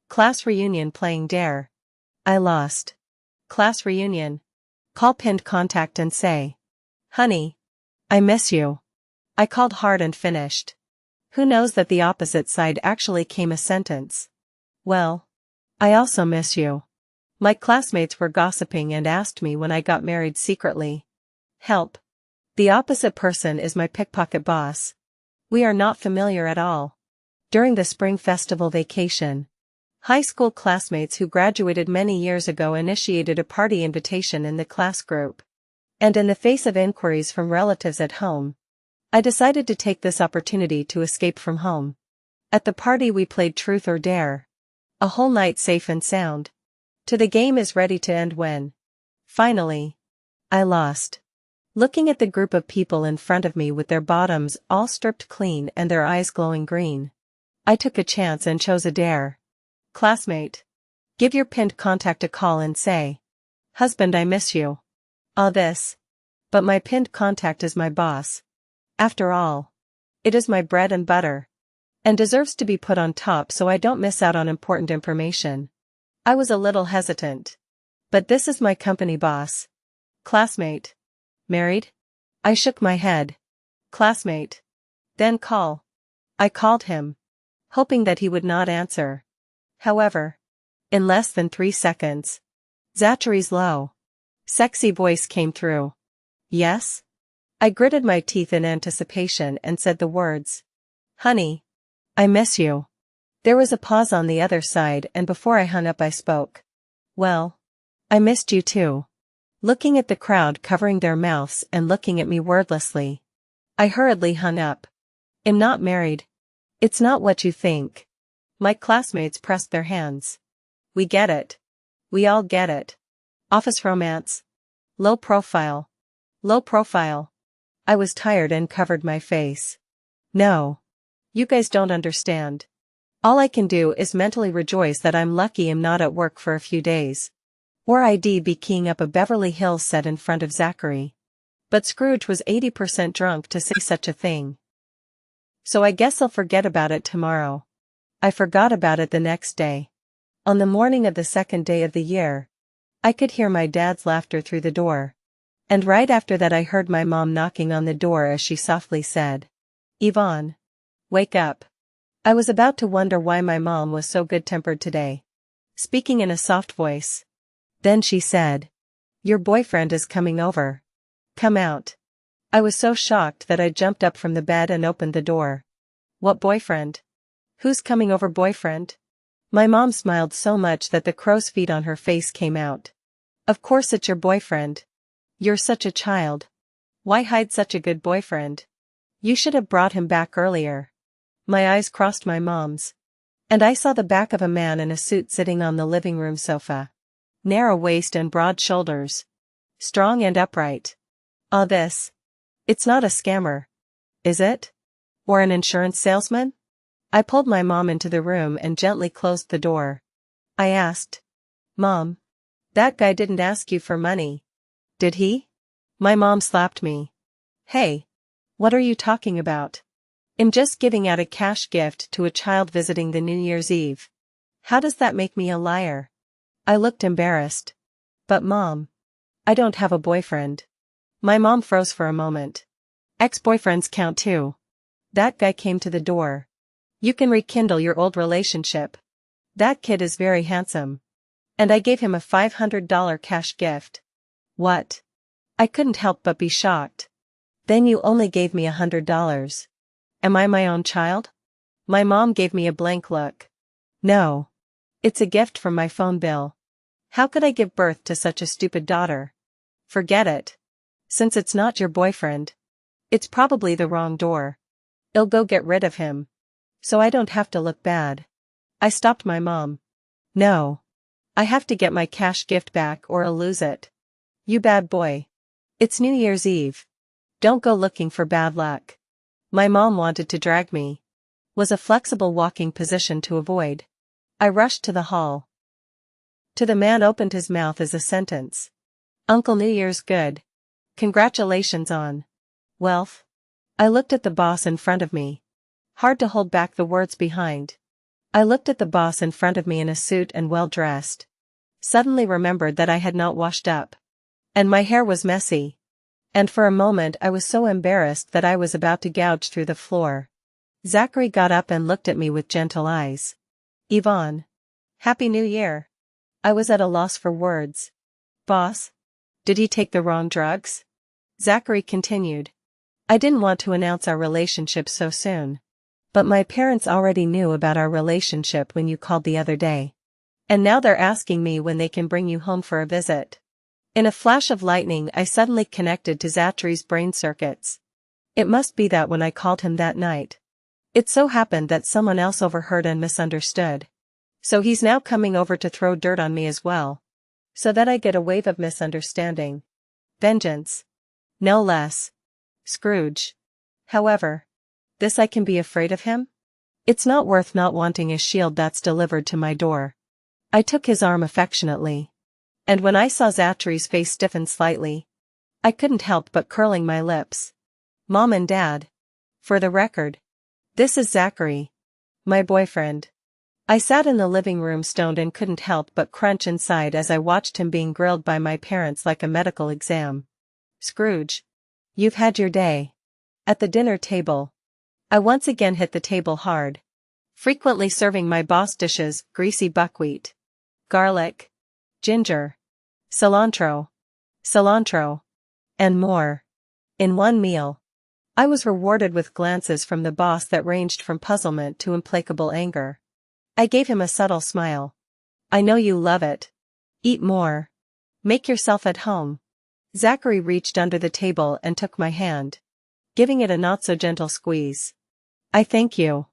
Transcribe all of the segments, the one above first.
Class reunion playing Dare. I lost. Class reunion. Call pinned contact and say, "Honey, I miss you." I called hard and finished. Who knows that the opposite side actually came a sentence. Well, I also miss you. My classmates were gossiping and asked me when I got married secretly. Help. The opposite person is my pickpocket boss. We are not familiar at all. During the spring festival vacation, high school classmates who graduated many years ago initiated a party invitation in the class group. And in the face of inquiries from relatives at home, I decided to take this opportunity to escape from home. At the party we played Truth or Dare. A whole night safe and sound. To the game is ready to end when, finally, I lost. Looking at the group of people in front of me with their bottoms all stripped clean and their eyes glowing green, I took a chance and chose a dare. Classmate. Give your pinned contact a call and say, "Husband, I miss you." All this. But my pinned contact is my boss. After all, it is my bread and butter. And deserves to be put on top so I don't miss out on important information. I was a little hesitant. But this is my company boss. Classmate. Married? I shook my head. Classmate. Then call. I called him, hoping that he would not answer. However, in less than 3 seconds, Zachary's low, sexy voice came through. Yes? I gritted my teeth in anticipation and said the words. Honey, I miss you. There was a pause on the other side and before I hung up I spoke. Well, I missed you too. Looking at the crowd covering their mouths and looking at me wordlessly, I hurriedly hung up. I'm not married. It's not what you think. My classmates pressed their hands. We get it. We all get it. Office romance. Low profile. Low profile. I was tired and covered my face. No. You guys don't understand. All I can do is mentally rejoice that I'm lucky I'm not at work for a few days. Or I'd be keying up a Beverly Hills set in front of Zachary. But Scrooge was 80% drunk to say such a thing. So I guess I'll forget about it tomorrow. I forgot about it the next day. On the morning of the second day of the year, I could hear my dad's laughter through the door. And right after that I heard my mom knocking on the door as she softly said, Yvonne, wake up. I was about to wonder why my mom was so good-tempered today, speaking in a soft voice. Then she said, your boyfriend is coming over. Come out. I was so shocked that I jumped up from the bed and opened the door. What boyfriend? Who's coming over, boyfriend? My mom smiled so much that the crow's feet on her face came out. Of course it's your boyfriend. You're such a child. Why hide such a good boyfriend? You should have brought him back earlier. My eyes crossed my mom's. And I saw the back of a man in a suit sitting on the living room sofa. Narrow waist and broad shoulders. Strong and upright. All this. It's not a scammer. Is it? Or an insurance salesman? I pulled my mom into the room and gently closed the door. I asked. Mom. That guy didn't ask you for money. Did he? My mom slapped me. Hey. What are you talking about? I'm just giving out a cash gift to a child visiting the New Year's Eve. How does that make me a liar? I looked embarrassed. But Mom. I don't have a boyfriend. My mom froze for a moment. Ex-boyfriends count too. That guy came to the door. You can rekindle your old relationship. That kid is very handsome. And I gave him a $500 cash gift. What? I couldn't help but be shocked. Then you only gave me $100. Am I my own child? My mom gave me a blank look. No. It's a gift from my phone bill. How could I give birth to such a stupid daughter? Forget it. Since it's not your boyfriend, it's probably the wrong door. I'll go get rid of him. So I don't have to look bad. I stopped my mom. No. I have to get my cash gift back or I'll lose it. You bad boy. It's New Year's Eve. Don't go looking for bad luck. My mom wanted to drag me. Was a flexible walking position to avoid. I rushed to the hall. To the man opened his mouth as a sentence. Uncle New Year's good. Congratulations on wealth. I looked at the boss in front of me. Hard to hold back the words behind. I looked at the boss in front of me in a suit and well-dressed. Suddenly remembered that I had not washed up. And my hair was messy. And for a moment I was so embarrassed that I was about to gouge through the floor. Zachary got up and looked at me with gentle eyes. Yvonne. Happy New Year. I was at a loss for words. Boss? Did he take the wrong drugs? Zachary continued. I didn't want to announce our relationship so soon. But my parents already knew about our relationship when you called the other day. And now they're asking me when they can bring you home for a visit. In a flash of lightning I suddenly connected to Zachary's brain circuits. It must be that when I called him that night. It so happened that someone else overheard and misunderstood. So he's now coming over to throw dirt on me as well. So that I get a wave of misunderstanding. Vengeance. No less. Scrooge. However. This I can be afraid of him? It's not worth not wanting a shield that's delivered to my door. I took his arm affectionately. And when I saw Zachary's face stiffen slightly, I couldn't help but curling my lips. Mom and Dad. For the record. This is Zachary. My boyfriend. I sat in the living room stoned and couldn't help but crunch inside as I watched him being grilled by my parents like a medical exam. Scrooge. You've had your day. At the dinner table. I once again hit the table hard. Frequently serving my boss dishes, greasy buckwheat. Garlic. Ginger. Cilantro. And more. In one meal. I was rewarded with glances from the boss that ranged from puzzlement to implacable anger. I gave him a subtle smile. I know you love it. Eat more. Make yourself at home. Zachary reached under the table and took my hand, giving it a not-so-gentle squeeze. I thank you.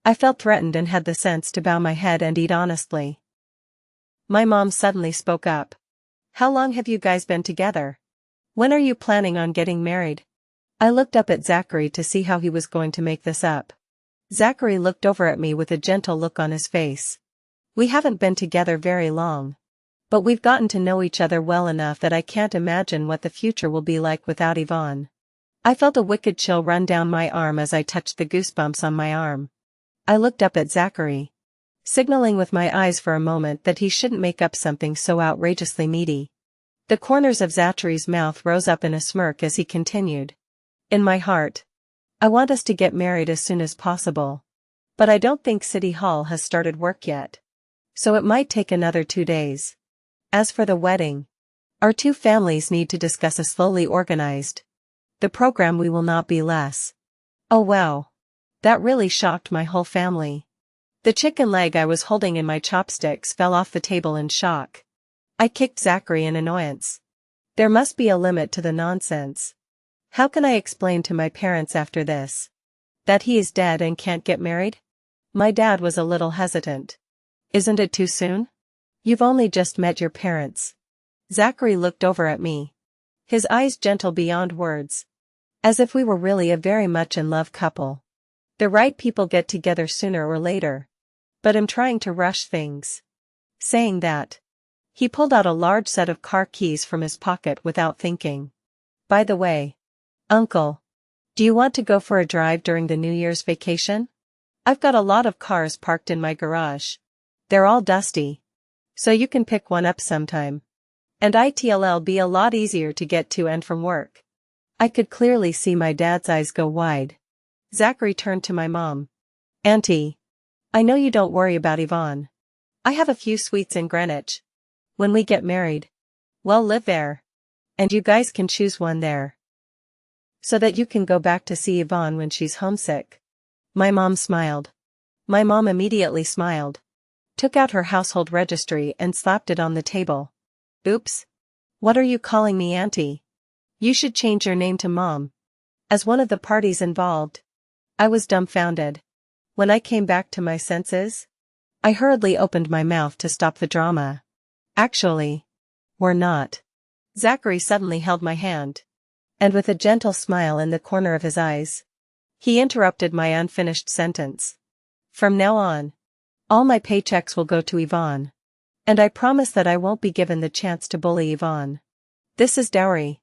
I felt threatened and had the sense to bow my head and eat honestly. My mom suddenly spoke up. How long have you guys been together? When are you planning on getting married? I looked up at Zachary to see how he was going to make this up. Zachary looked over at me with a gentle look on his face. We haven't been together very long. But we've gotten to know each other well enough that I can't imagine what the future will be like without Yvonne. I felt a wicked chill run down my arm as I touched the goosebumps on my arm. I looked up at Zachary, signaling with my eyes for a moment that he shouldn't make up something so outrageously meaty. The corners of Zachary's mouth rose up in a smirk as he continued. In my heart, I want us to get married as soon as possible. But I don't think City Hall has started work yet. So it might take another 2 days. As for the wedding, our two families need to discuss a slowly organized. The program we will not be less. Oh wow. That really shocked my whole family. The chicken leg I was holding in my chopsticks fell off the table in shock. I kicked Zachary in annoyance. There must be a limit to the nonsense. How can I explain to my parents after this? That he is dead and can't get married? My dad was a little hesitant. Isn't it too soon? You've only just met your parents. Zachary looked over at me. His eyes gentle beyond words. As if we were really a very much in love couple. The right people get together sooner or later. But I'm trying to rush things. Saying that, he pulled out a large set of car keys from his pocket without thinking. By the way, Uncle, do you want to go for a drive during the New Year's vacation? I've got a lot of cars parked in my garage. They're all dusty. So you can pick one up sometime. And it'll be a lot easier to get to and from work. I could clearly see my dad's eyes go wide. Zachary turned to my mom. Auntie, I know you don't worry about Yvonne. I have a few suites in Greenwich. When we get married, we'll live there. And you guys can choose one there. So that you can go back to see Yvonne when she's homesick. My mom smiled. My mom immediately smiled. Took out her household registry and slapped it on the table. Oops. What are you calling me auntie? You should change your name to Mom. As one of the parties involved, I was dumbfounded. When I came back to my senses, I hurriedly opened my mouth to stop the drama. Actually, we're not. Zachary suddenly held my hand. And with a gentle smile in the corner of his eyes, he interrupted my unfinished sentence. From now on, all my paychecks will go to Yvonne. And I promise that I won't be given the chance to bully Yvonne. This is dowry.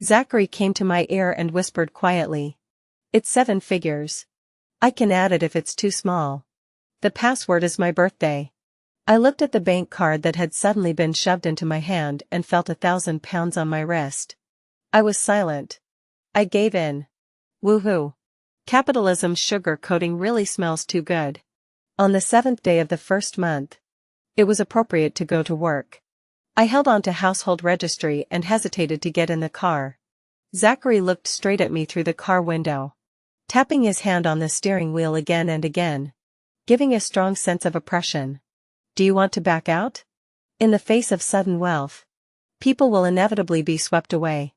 Zachary came to my ear and whispered quietly. It's 7 figures. I can add it if it's too small. The password is my birthday. I looked at the bank card that had suddenly been shoved into my hand and felt 1,000 pounds on my wrist. I was silent. I gave in. Woohoo. Capitalism's sugar coating really smells too good. On the 7th day of the first month, it was appropriate to go to work. I held on to household registry and hesitated to get in the car. Zachary looked straight at me through the car window, tapping his hand on the steering wheel again and again, giving a strong sense of oppression. Do you want to back out? In the face of sudden wealth, people will inevitably be swept away.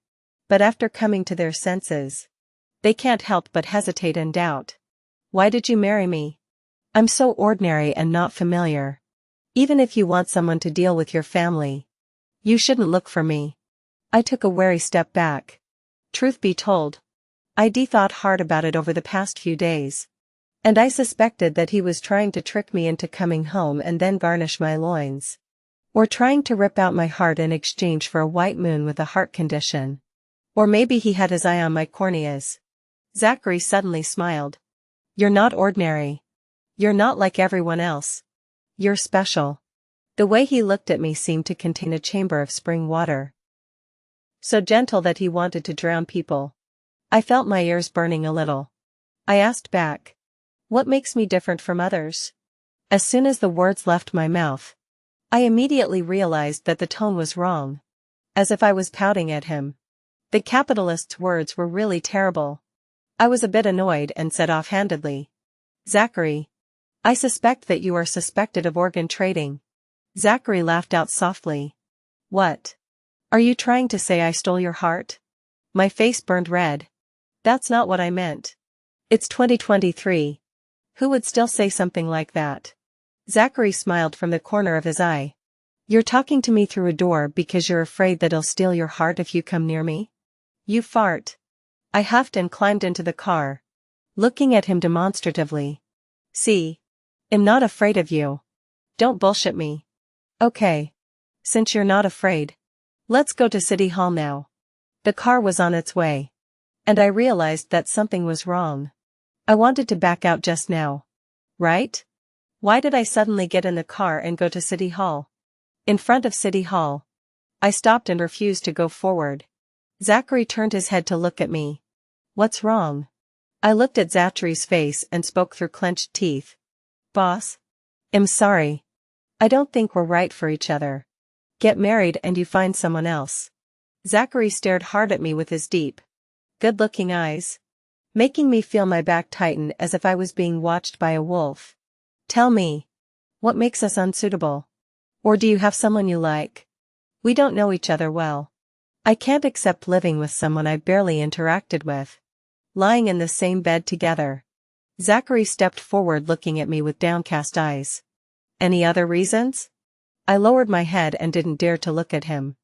But after coming to their senses, they can't help but hesitate and doubt. Why did you marry me? I'm so ordinary and not familiar. Even if you want someone to deal with your family, you shouldn't look for me. I took a wary step back. Truth be told, I'd thought hard about it over the past few days. And I suspected that he was trying to trick me into coming home and then garnish my loins. Or trying to rip out my heart in exchange for a white moon with a heart condition. Or maybe he had his eye on my corneas. Zachary suddenly smiled. You're not ordinary. You're not like everyone else. You're special. The way he looked at me seemed to contain a chamber of spring water. So gentle that he wanted to drown people. I felt my ears burning a little. I asked back. What makes me different from others? As soon as the words left my mouth, I immediately realized that the tone was wrong. As if I was pouting at him. The capitalist's words were really terrible. I was a bit annoyed and said offhandedly. Zachary, I suspect that you are suspected of organ trading. Zachary laughed out softly. What? Are you trying to say I stole your heart? My face burned red. That's not what I meant. It's 2023. Who would still say something like that? Zachary smiled from the corner of his eye. You're talking to me through a door because you're afraid that I'll steal your heart if you come near me? You fart. I huffed and climbed into the car, looking at him demonstratively. See? I'm not afraid of you. Don't bullshit me. Okay. Since you're not afraid, let's go to City Hall now. The car was on its way. And I realized that something was wrong. I wanted to back out just now. Right? Why did I suddenly get in the car and go to City Hall? In front of City Hall, I stopped and refused to go forward. Zachary turned his head to look at me. What's wrong? I looked at Zachary's face and spoke through clenched teeth. Boss? I'm sorry. I don't think we're right for each other. Get married and you find someone else. Zachary stared hard at me with his deep, good-looking eyes, making me feel my back tighten as if I was being watched by a wolf. Tell me, what makes us unsuitable? Or do you have someone you like? We don't know each other well. I can't accept living with someone I barely interacted with. Lying in the same bed together. Zachary stepped forward looking at me with downcast eyes. Any other reasons? I lowered my head and didn't dare to look at him.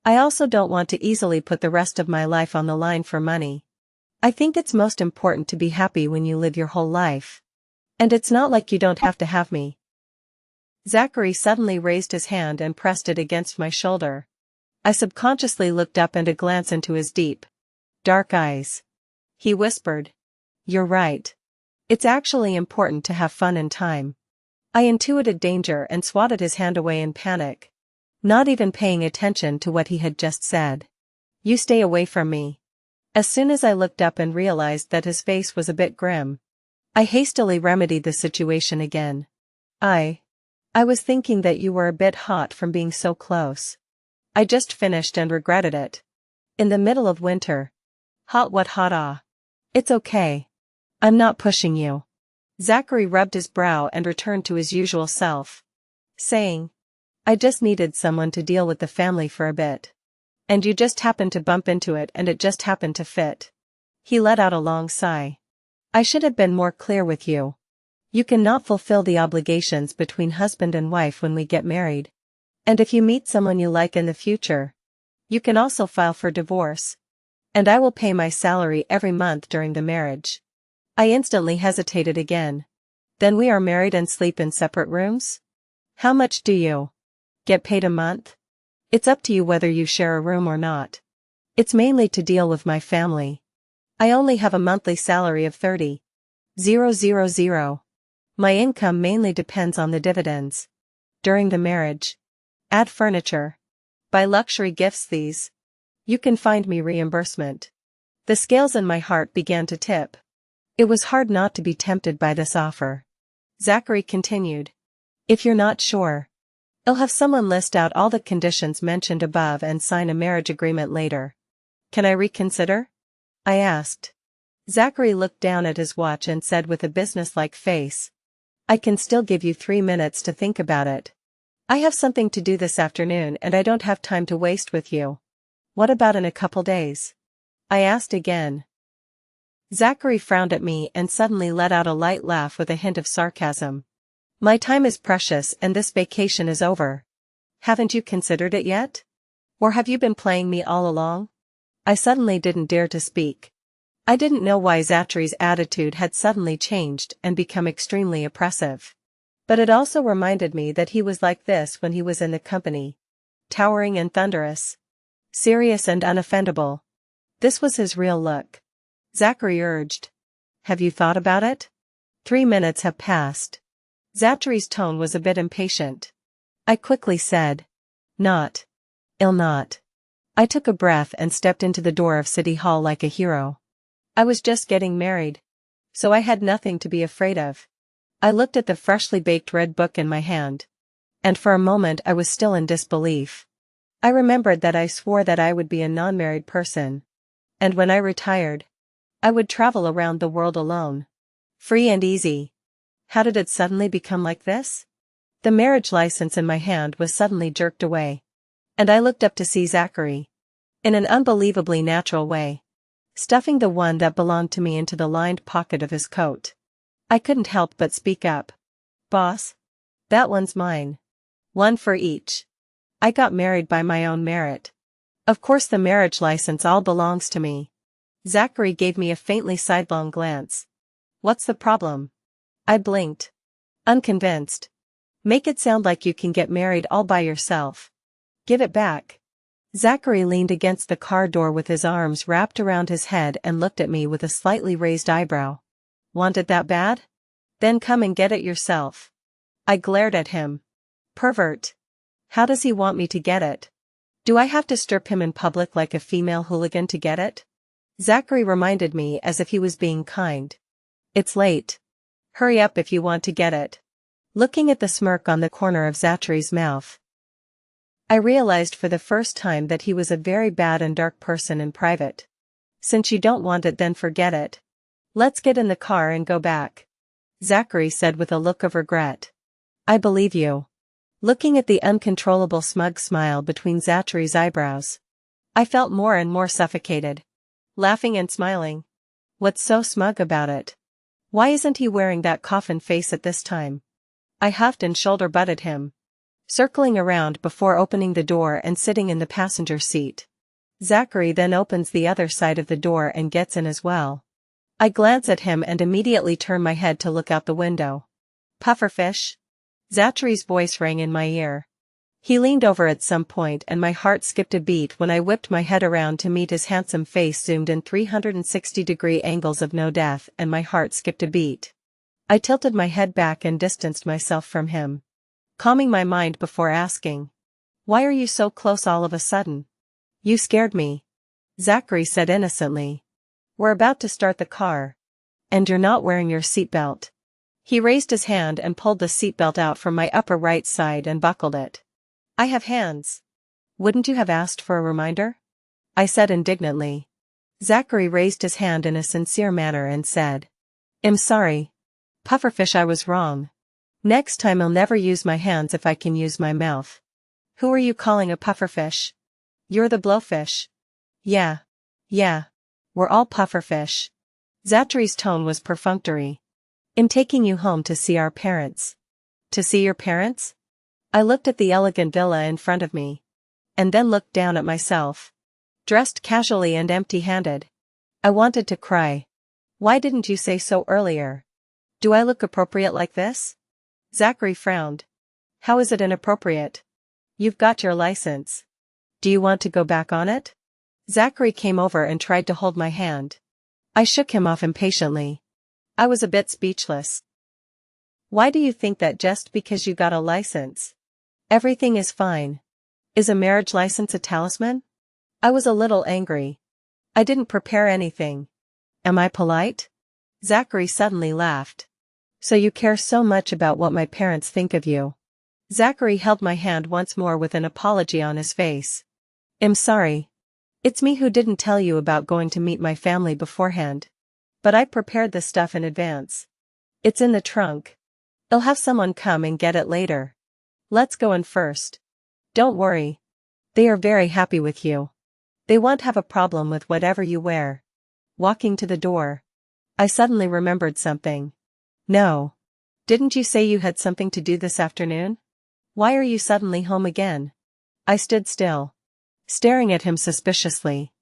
I also don't want to easily put the rest of my life on the line for money. I think it's most important to be happy when you live your whole life. And it's not like you don't have to have me. Zachary suddenly raised his hand and pressed it against my shoulder. I subconsciously looked up and a glance into his deep, dark eyes. He whispered. You're right. It's actually important to have fun and time. I intuited danger and swatted his hand away in panic, not even paying attention to what he had just said. You stay away from me. As soon as I looked up and realized that his face was a bit grim, I hastily remedied the situation again. I was thinking that you were a bit hot from being so close. I just finished and regretted it. In the middle of winter. Hot what hot ah. It's okay. I'm not pushing you. Zachary rubbed his brow and returned to his usual self, saying, I just needed someone to deal with the family for a bit. And you just happened to bump into it and it just happened to fit. He let out a long sigh. I should have been more clear with you. You cannot fulfill the obligations between husband and wife when we get married. And if you meet someone you like in the future, you can also file for divorce. And I will pay my salary every month during the marriage. I instantly hesitated again. Then we are married and sleep in separate rooms? How much do you get paid a month? It's up to you whether you share a room or not. It's mainly to deal with my family. I only have a monthly salary of 30,000. My income mainly depends on the dividends. During the marriage. Add furniture. Buy luxury gifts these. You can find me reimbursement. The scales in my heart began to tip. It was hard not to be tempted by this offer. Zachary continued. If you're not sure, I'll have someone list out all the conditions mentioned above and sign a marriage agreement later. Can I reconsider? I asked. Zachary looked down at his watch and said with a businesslike face. I can still give you 3 minutes to think about it. I have something to do this afternoon and I don't have time to waste with you. What about in a couple days? I asked again. Zachary frowned at me and suddenly let out a light laugh with a hint of sarcasm. My time is precious and this vacation is over. Haven't you considered it yet? Or have you been playing me all along? I suddenly didn't dare to speak. I didn't know why Zachary's attitude had suddenly changed and become extremely oppressive. But it also reminded me that he was like this when he was in the company. Towering and thunderous. Serious and unoffendable. This was his real look. Zachary urged. Have you thought about it? 3 minutes have passed. Zachary's tone was a bit impatient. I quickly said. Not. I'll not. I took a breath and stepped into the door of City Hall like a hero. I was just getting married. So I had nothing to be afraid of. I looked at the freshly baked red book in my hand. And for a moment I was still in disbelief. I remembered that I swore that I would be a non-married person. And when I retired, I would travel around the world alone. Free and easy. How did it suddenly become like this? The marriage license in my hand was suddenly jerked away. And I looked up to see Zachary. In an unbelievably natural way. Stuffing the one that belonged to me into the lined pocket of his coat. I couldn't help but speak up. Boss? That one's mine. One for each. I got married by my own merit. Of course the marriage license all belongs to me. Zachary gave me a faintly sidelong glance. What's the problem? I blinked. Unconvinced. Make it sound like you can get married all by yourself. Give it back. Zachary leaned against the car door with his arms wrapped around his head and looked at me with a slightly raised eyebrow. Want it that bad? Then come and get it yourself. I glared at him. Pervert. How does he want me to get it? Do I have to strip him in public like a female hooligan to get it? Zachary reminded me as if he was being kind. It's late. Hurry up if you want to get it. Looking at the smirk on the corner of Zachary's mouth, I realized for the first time that he was a very bad and dark person in private. Since you don't want it, then forget it. Let's get in the car and go back. Zachary said with a look of regret. I believe you. Looking at the uncontrollable smug smile between Zachary's eyebrows, I felt more and more suffocated. Laughing and smiling. What's so smug about it? Why isn't he wearing that coffin face at this time? I huffed and shoulder-butted him. Circling around before opening the door and sitting in the passenger seat. Zachary then opens the other side of the door and gets in as well. I glance at him and immediately turn my head to look out the window. Pufferfish? Zachary's voice rang in my ear. He leaned over at some point and my heart skipped a beat when I whipped my head around to meet his handsome face zoomed in 360-degree angles of no death, and my heart skipped a beat. I tilted my head back and distanced myself from him. Calming my mind before asking. Why are you so close all of a sudden? You scared me. Zachary said innocently. We're about to start the car. And you're not wearing your seatbelt. He raised his hand and pulled the seatbelt out from my upper right side and buckled it. I have hands. Wouldn't you have asked for a reminder? I said indignantly. Zachary raised his hand in a sincere manner and said. I'm sorry. Pufferfish, I was wrong. Next time I'll never use my hands if I can use my mouth. Who are you calling a pufferfish? You're the blowfish. Yeah. We're all pufferfish. Zachary's tone was perfunctory. I'm taking you home to see our parents. To see your parents? I looked at the elegant villa in front of me. And then looked down at myself. Dressed casually and empty-handed. I wanted to cry. Why didn't you say so earlier? Do I look appropriate like this? Zachary frowned. How is it inappropriate? You've got your license. Do you want to go back on it? Zachary came over and tried to hold my hand. I shook him off impatiently. I was a bit speechless. Why do you think that just because you got a license, everything is fine? Is a marriage license a talisman? I was a little angry. I didn't prepare anything. Am I polite? Zachary suddenly laughed. So you care so much about what my parents think of you? Zachary held my hand once more with an apology on his face. I'm sorry. It's me who didn't tell you about going to meet my family beforehand. But I prepared the stuff in advance. It's in the trunk. I'll have someone come and get it later. Let's go in first. Don't worry. They are very happy with you. They won't have a problem with whatever you wear. Walking to the door, I suddenly remembered something. No. Didn't you say you had something to do this afternoon? Why are you suddenly home again? I stood still, staring at him suspiciously.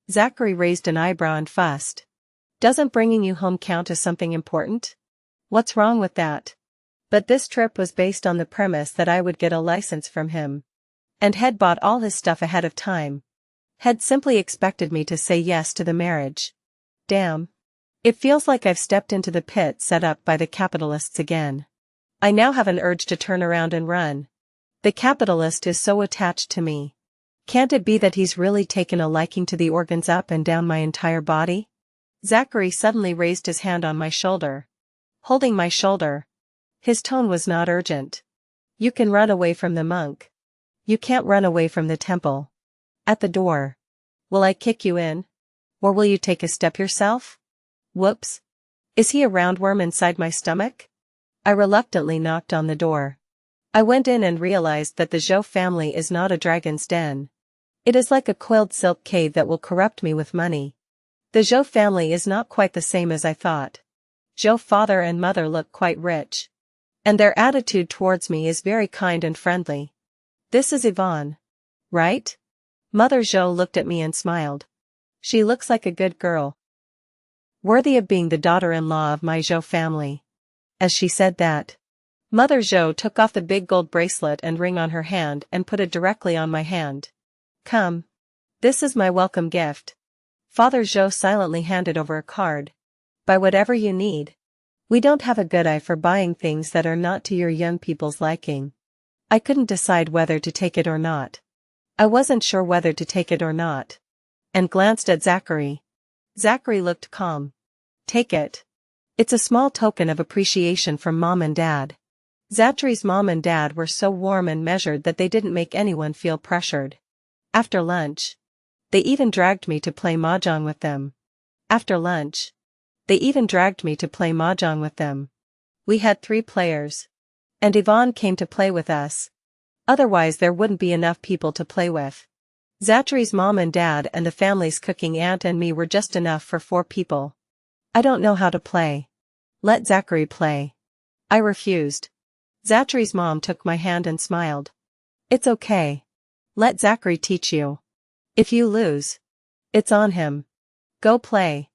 Zachary raised an eyebrow and fussed. Doesn't bringing you home count as something important? What's wrong with that? But this trip was based on the premise that I would get a license from him. And had bought all his stuff ahead of time. Had simply expected me to say yes to the marriage. Damn. It feels like I've stepped into the pit set up by the capitalists again. I now have an urge to turn around and run. The capitalist is so attached to me. Can't it be that he's really taken a liking to the organs up and down my entire body? Zachary suddenly raised his hand on my shoulder. Holding my shoulder. His tone was not urgent. You can run away from the monk. You can't run away from the temple. At the door. Will I kick you in? Or will you take a step yourself? Whoops. Is he a roundworm inside my stomach? I reluctantly knocked on the door. I went in and realized that the Zhou family is not a dragon's den. It is like a coiled silk cave that will corrupt me with money. The Zhou family is not quite the same as I thought. Zhou father and mother look quite rich. And their attitude towards me is very kind and friendly. This is Yvonne. Right? Mother Zhou looked at me and smiled. She looks like a good girl. Worthy of being the daughter-in-law of my Zhou family. As she said that, Mother Zhou took off the big gold bracelet and ring on her hand and put it directly on my hand. Come. This is my welcome gift. Father Zhou silently handed over a card. Buy whatever you need. We don't have a good eye for buying things that are not to your young people's liking. I couldn't decide whether to take it or not. I wasn't sure whether to take it or not. And glanced at Zachary. Zachary looked calm. Take it. It's a small token of appreciation from Mom and Dad. Zachary's mom and dad were so warm and measured that they didn't make anyone feel pressured. After lunch, they even dragged me to play mahjong with them. We had 3 players. And Yvonne came to play with us. Otherwise there wouldn't be enough people to play with. Zachary's mom and dad and the family's cooking aunt and me were just enough for 4 people. I don't know how to play. Let Zachary play. I refused. Zachary's mom took my hand and smiled. It's okay. Let Zachary teach you. If you lose, it's on him. Go play.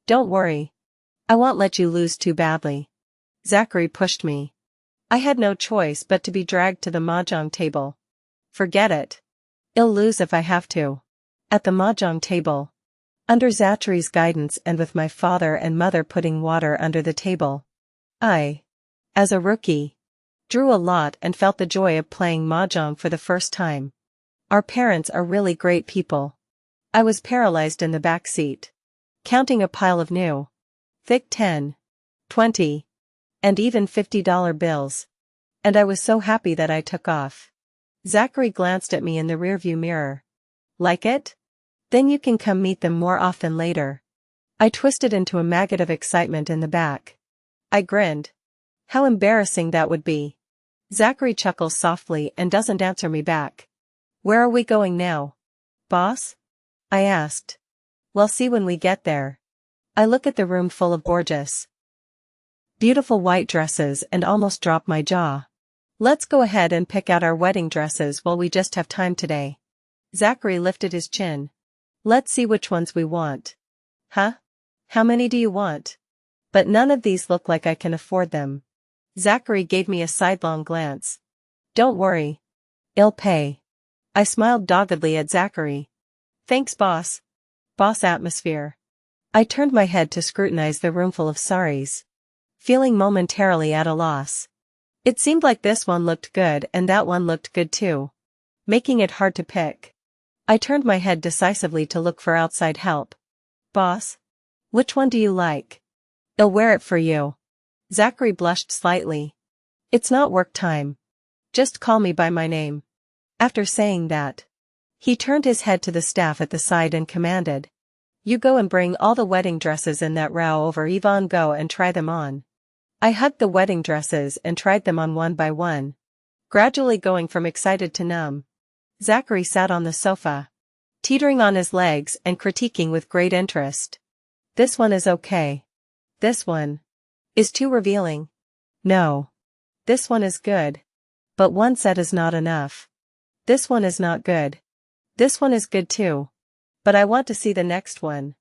Don't worry. I won't let you lose too badly. Zachary pushed me. I had no choice but to be dragged to the mahjong table. Forget it. I'll lose if I have to. At the mahjong table. Under Zachary's guidance and with my father and mother putting water under the table. I, as a rookie, drew a lot and felt the joy of playing mahjong for the first time. Our parents are really great people. I was paralyzed in the back seat, counting a pile of new, thick 10, 20, and even $50 bills. And I was so happy that I took off. Zachary glanced at me in the rearview mirror. Like it? Then you can come meet them more often later. I twisted into a maggot of excitement in the back. I grinned. How embarrassing that would be. Zachary chuckles softly and doesn't answer me back. Where are we going now? Boss? I asked. We'll see when we get there. I look at the room full of gorgeous, beautiful white dresses and almost drop my jaw. Let's go ahead and pick out our wedding dresses while we just have time today. Zachary lifted his chin. Let's see which ones we want. Huh? How many do you want? But none of these look like I can afford them. Zachary gave me a sidelong glance. Don't worry. I'll pay. I smiled doggedly at Zachary. Thanks, boss. Boss atmosphere. I turned my head to scrutinize the roomful of saris. feeling momentarily at a loss. It seemed like this one looked good and that one looked good too, making it hard to pick. I turned my head decisively to look for outside help. Boss? Which one do you like? I'll wear it for you. Zachary blushed slightly. It's not work time. Just call me by my name. After saying that, he turned his head to the staff at the side and commanded. You go and bring all the wedding dresses in that row over. Yvonne, go and try them on. I hugged the wedding dresses and tried them on one by one, gradually going from excited to numb. Zachary sat on the sofa, teetering on his legs and critiquing with great interest. This one is okay. This one is too revealing. No. This one is good. But one set is not enough. This one is not good. This one is good too. But I want to see the next one.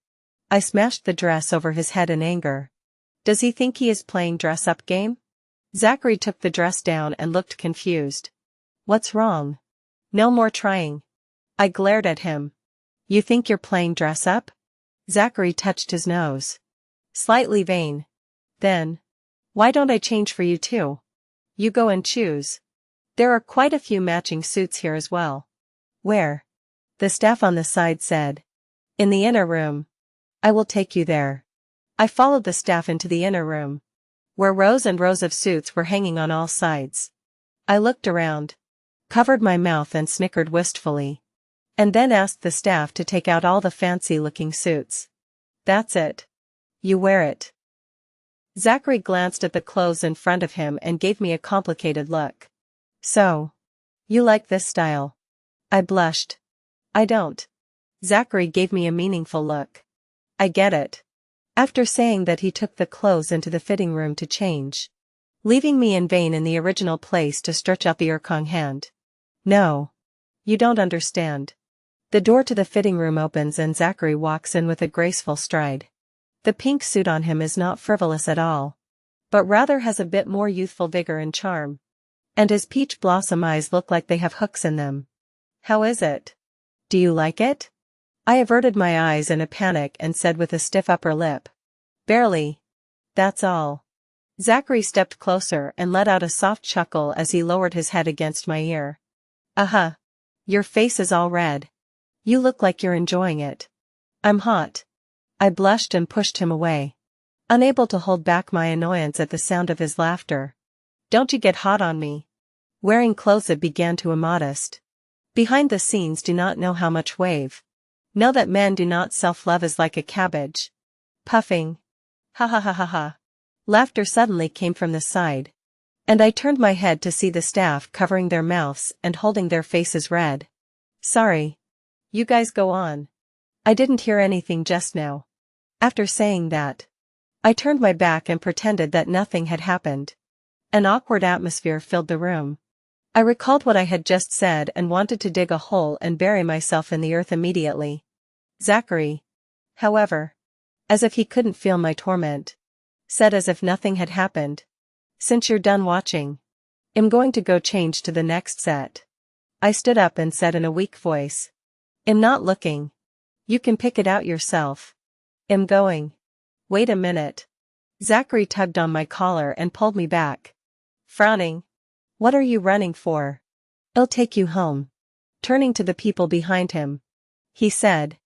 I smashed the dress over his head in anger. Does he think he is playing dress-up game? Zachary took the dress down and looked confused. What's wrong? No more trying. I glared at him. You think you're playing dress-up? Zachary touched his nose. Slightly vain. Then, why don't I change for you too? You go and choose. There are quite a few matching suits here as well. Where? The staff on the side said. In the inner room. I will take you there. I followed the staff into the inner room, where rows and rows of suits were hanging on all sides. I looked around, covered my mouth and snickered wistfully, and then asked the staff to take out all the fancy-looking suits. That's it. You wear it. Zachary glanced at the clothes in front of him and gave me a complicated look. So, you like this style? I blushed. I don't. Zachary gave me a meaningful look. I get it. After saying that, he took the clothes into the fitting room to change, leaving me in vain in the original place to stretch out the Erkong hand. No. You don't understand. The door to the fitting room opens and Zachary walks in with a graceful stride. The pink suit on him is not frivolous at all, but rather has a bit more youthful vigor and charm. And his peach blossom eyes look like they have hooks in them. How is it? Do you like it? I averted my eyes in a panic and said with a stiff upper lip. Barely. That's all. Zachary stepped closer and let out a soft chuckle as he lowered his head against my ear. Uh-huh. Your face is all red. You look like you're enjoying it. I'm hot. I blushed and pushed him away, unable to hold back my annoyance at the sound of his laughter. Don't you get hot on me. Wearing clothes that began to immodest. Behind the scenes do not know how much wave. Know that men do not self-love is like a cabbage. Puffing. Ha ha ha ha ha. Laughter suddenly came from the side, and I turned my head to see the staff covering their mouths and holding their faces red. Sorry. You guys go on. I didn't hear anything just now. After saying that, I turned my back and pretended that nothing had happened. An awkward atmosphere filled the room. I recalled what I had just said and wanted to dig a hole and bury myself in the earth immediately. Zachary, however, as if he couldn't feel my torment, said as if nothing had happened. Since you're done watching, I'm going to go change to the next set. I stood up and said in a weak voice. I'm not looking. You can pick it out yourself. I'm going. Wait a minute. Zachary tugged on my collar and pulled me back. Frowning. What are you running for? I'll take you home. Turning to the people behind him, he said.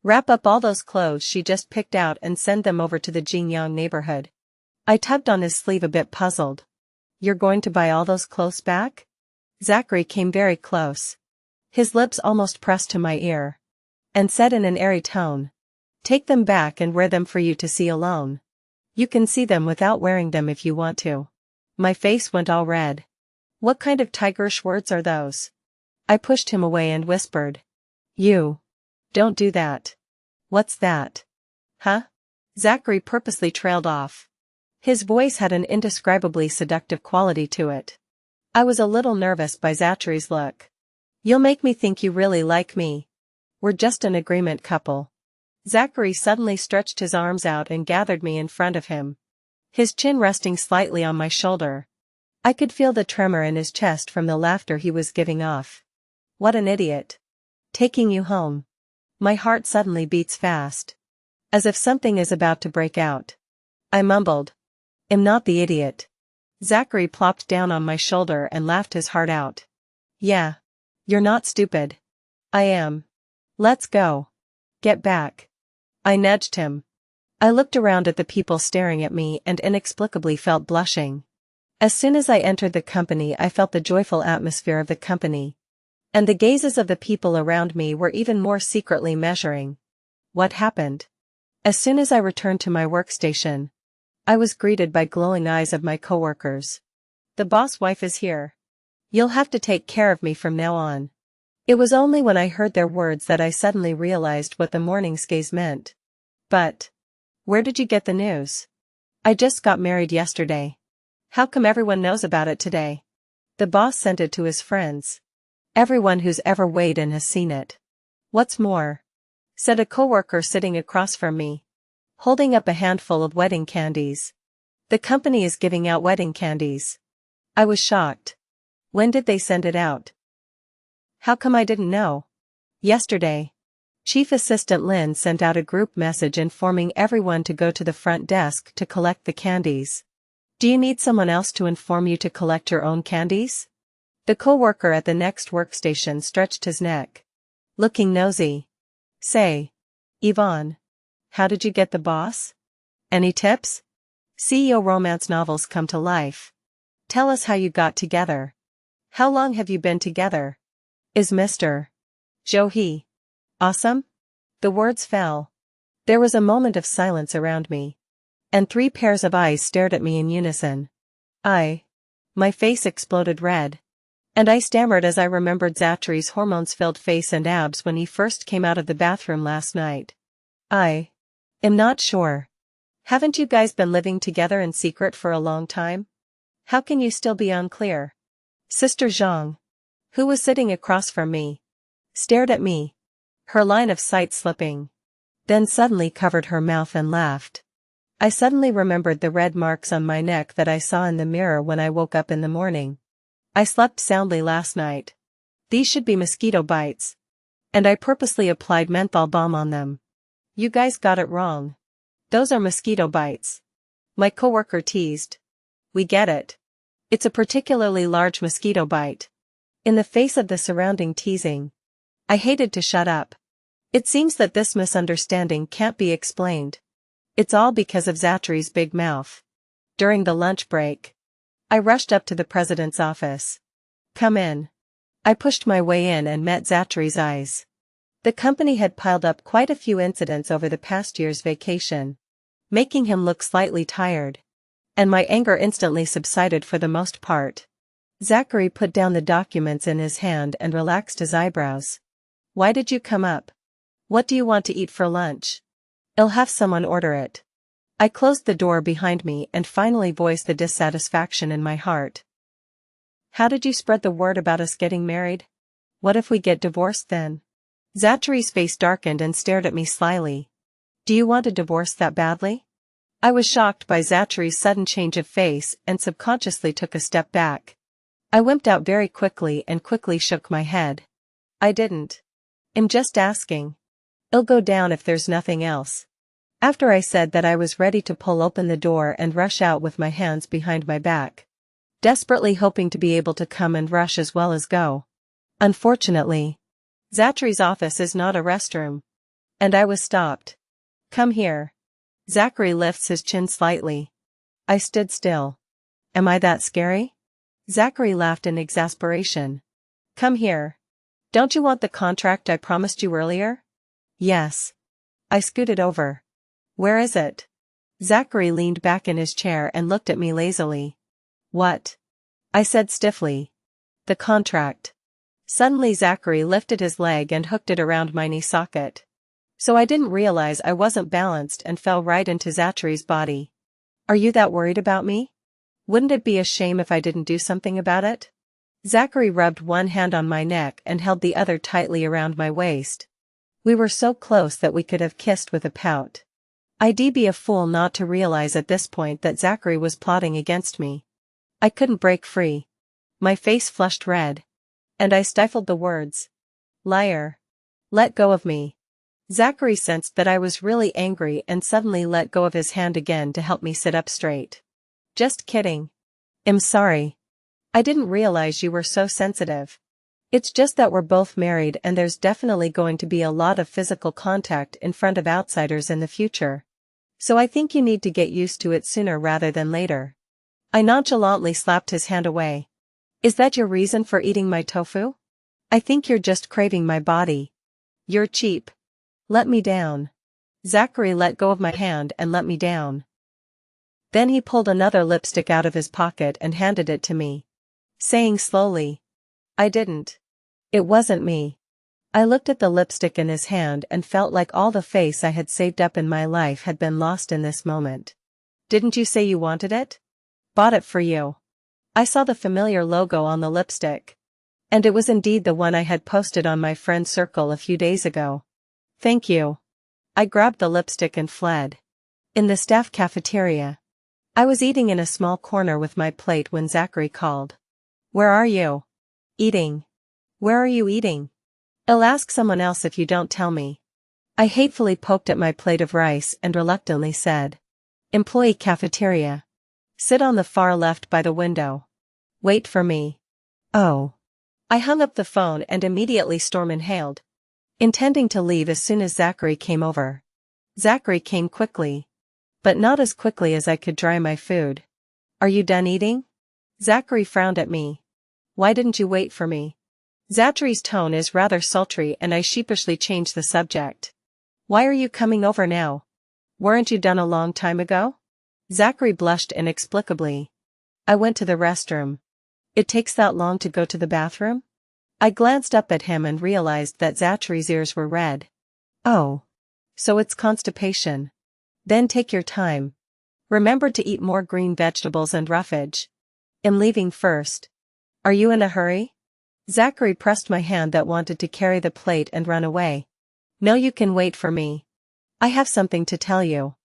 Wrap up all those clothes she just picked out and send them over to the Jingyang neighborhood. I tugged on his sleeve a bit puzzled. You're going to buy all those clothes back? Zachary came very close. His lips almost pressed to my ear, and said in an airy tone. Take them back and wear them for you to see alone. You can see them without wearing them if you want to. My face went all red. What kind of tigerish words are those? I pushed him away and whispered. You. Don't do that. What's that? Huh? Zachary purposely trailed off. His voice had an indescribably seductive quality to it. I was a little nervous by Zachary's look. You'll make me think you really like me. We're just an agreement couple. Zachary suddenly stretched his arms out and gathered me in front of him, his chin resting slightly on my shoulder. I could feel the tremor in his chest from the laughter he was giving off. What an idiot. Taking you home. My heart suddenly beats fast, as if something is about to break out. I mumbled. Am not the idiot. Zachary plopped down on my shoulder and laughed his heart out. Yeah. You're not stupid. I am. Let's go. Get back. I nudged him. I looked around at the people staring at me and inexplicably felt blushing. As soon as I entered the company, I felt the joyful atmosphere of the company. And the gazes of the people around me were even more secretly measuring. What happened? As soon as I returned to my workstation, I was greeted by glowing eyes of my coworkers. The boss wife is here. You'll have to take care of me from now on. It was only when I heard their words that I suddenly realized what the morning's gaze meant. But where did you get the news? I just got married yesterday. How come everyone knows about it today? The boss sent it to his friends. Everyone who's ever weighed in has seen it. What's more, said a coworker sitting across from me, holding up a handful of wedding candies. The company is giving out wedding candies. I was shocked. When did they send it out? How come I didn't know? Yesterday. Chief Assistant Lynn sent out a group message informing everyone to go to the front desk to collect the candies. Do you need someone else to inform you to collect your own candies? The coworker at the next workstation stretched his neck, looking nosy. Say, Yvonne, how did you get the boss? Any tips? CEO romance novels come to life. Tell us how you got together. How long have you been together? Is Mr. Joe awesome? The words fell. There was a moment of silence around me. And 3 pairs of eyes stared at me in unison. My face exploded red. And I stammered as I remembered Zachary's hormones-filled face and abs when he first came out of the bathroom last night. I am not sure. Haven't you guys been living together in secret for a long time? How can you still be unclear? Sister Zhang, who was sitting across from me, stared at me, her line of sight slipping, then suddenly covered her mouth and laughed. I suddenly remembered the red marks on my neck that I saw in the mirror when I woke up in the morning. I slept soundly last night. These should be mosquito bites. And I purposely applied menthol balm on them. You guys got it wrong. Those are mosquito bites. My coworker teased. We get it. It's a particularly large mosquito bite. In the face of the surrounding teasing, I hated to shut up. It seems that this misunderstanding can't be explained. It's all because of Zachary's big mouth. During the lunch break, I rushed up to the president's office. Come in. I pushed my way in and met Zachary's eyes. The company had piled up quite a few incidents over the past year's vacation, making him look slightly tired. And my anger instantly subsided for the most part. Zachary put down the documents in his hand and relaxed his eyebrows. Why did you come up? What do you want to eat for lunch? I'll have someone order it. I closed the door behind me and finally voiced the dissatisfaction in my heart. How did you spread the word about us getting married? What if we get divorced then? Zachary's face darkened and stared at me slyly. Do you want a divorce that badly? I was shocked by Zachary's sudden change of face and subconsciously took a step back. I wimped out very quickly and quickly shook my head. I didn't. I'm just asking. It'll go down if there's nothing else. After I said that, I was ready to pull open the door and rush out with my hands behind my back, desperately hoping to be able to come and rush as well as go. Unfortunately, Zachary's office is not a restroom. And I was stopped. Come here. Zachary lifts his chin slightly. I stood still. Am I that scary? Zachary laughed in exasperation. Come here. Don't you want the contract I promised you earlier? Yes. I scooted over. Where is it? Zachary leaned back in his chair and looked at me lazily. What? I said stiffly. The contract. Suddenly Zachary lifted his leg and hooked it around my knee socket. So I didn't realize I wasn't balanced and fell right into Zachary's body. Are you that worried about me? Wouldn't it be a shame if I didn't do something about it? Zachary rubbed one hand on my neck and held the other tightly around my waist. We were so close that we could have kissed with a pout. I'd be a fool not to realize at this point that Zachary was plotting against me. I couldn't break free. My face flushed red. And I stifled the words. Liar. Let go of me. Zachary sensed that I was really angry and suddenly let go of his hand again to help me sit up straight. Just kidding. I'm sorry. I didn't realize you were so sensitive. It's just that we're both married and there's definitely going to be a lot of physical contact in front of outsiders in the future. So I think you need to get used to it sooner rather than later. I nonchalantly slapped his hand away. Is that your reason for eating my tofu? I think you're just craving my body. You're cheap. Let me down. Zachary let go of my hand and let me down. Then he pulled another lipstick out of his pocket and handed it to me, saying slowly, I didn't. It wasn't me. I looked at the lipstick in his hand and felt like all the face I had saved up in my life had been lost in this moment. Didn't you say you wanted it? Bought it for you. I saw the familiar logo on the lipstick. And it was indeed the one I had posted on my friend circle a few days ago. Thank you. I grabbed the lipstick and fled. In the staff cafeteria. I was eating in a small corner with my plate when Zachary called. Where are you? Eating. Where are you eating? I'll ask someone else if you don't tell me. I hatefully poked at my plate of rice and reluctantly said. Employee cafeteria. Sit on the far left by the window. Wait for me. Oh. I hung up the phone and immediately inhaled, intending to leave as soon as Zachary came over. Zachary came quickly. But not as quickly as I could dry my food. Are you done eating? Zachary frowned at me. Why didn't you wait for me? Zachary's tone is rather sultry and I sheepishly changed the subject. Why are you coming over now? Weren't you done a long time ago? Zachary blushed inexplicably. I went to the restroom. It takes that long to go to the bathroom? I glanced up at him and realized that Zachary's ears were red. Oh. So it's constipation. Then take your time. Remember to eat more green vegetables and roughage. I'm leaving first. Are you in a hurry? Zachary pressed my hand that wanted to carry the plate and run away. No, you can wait for me. I have something to tell you.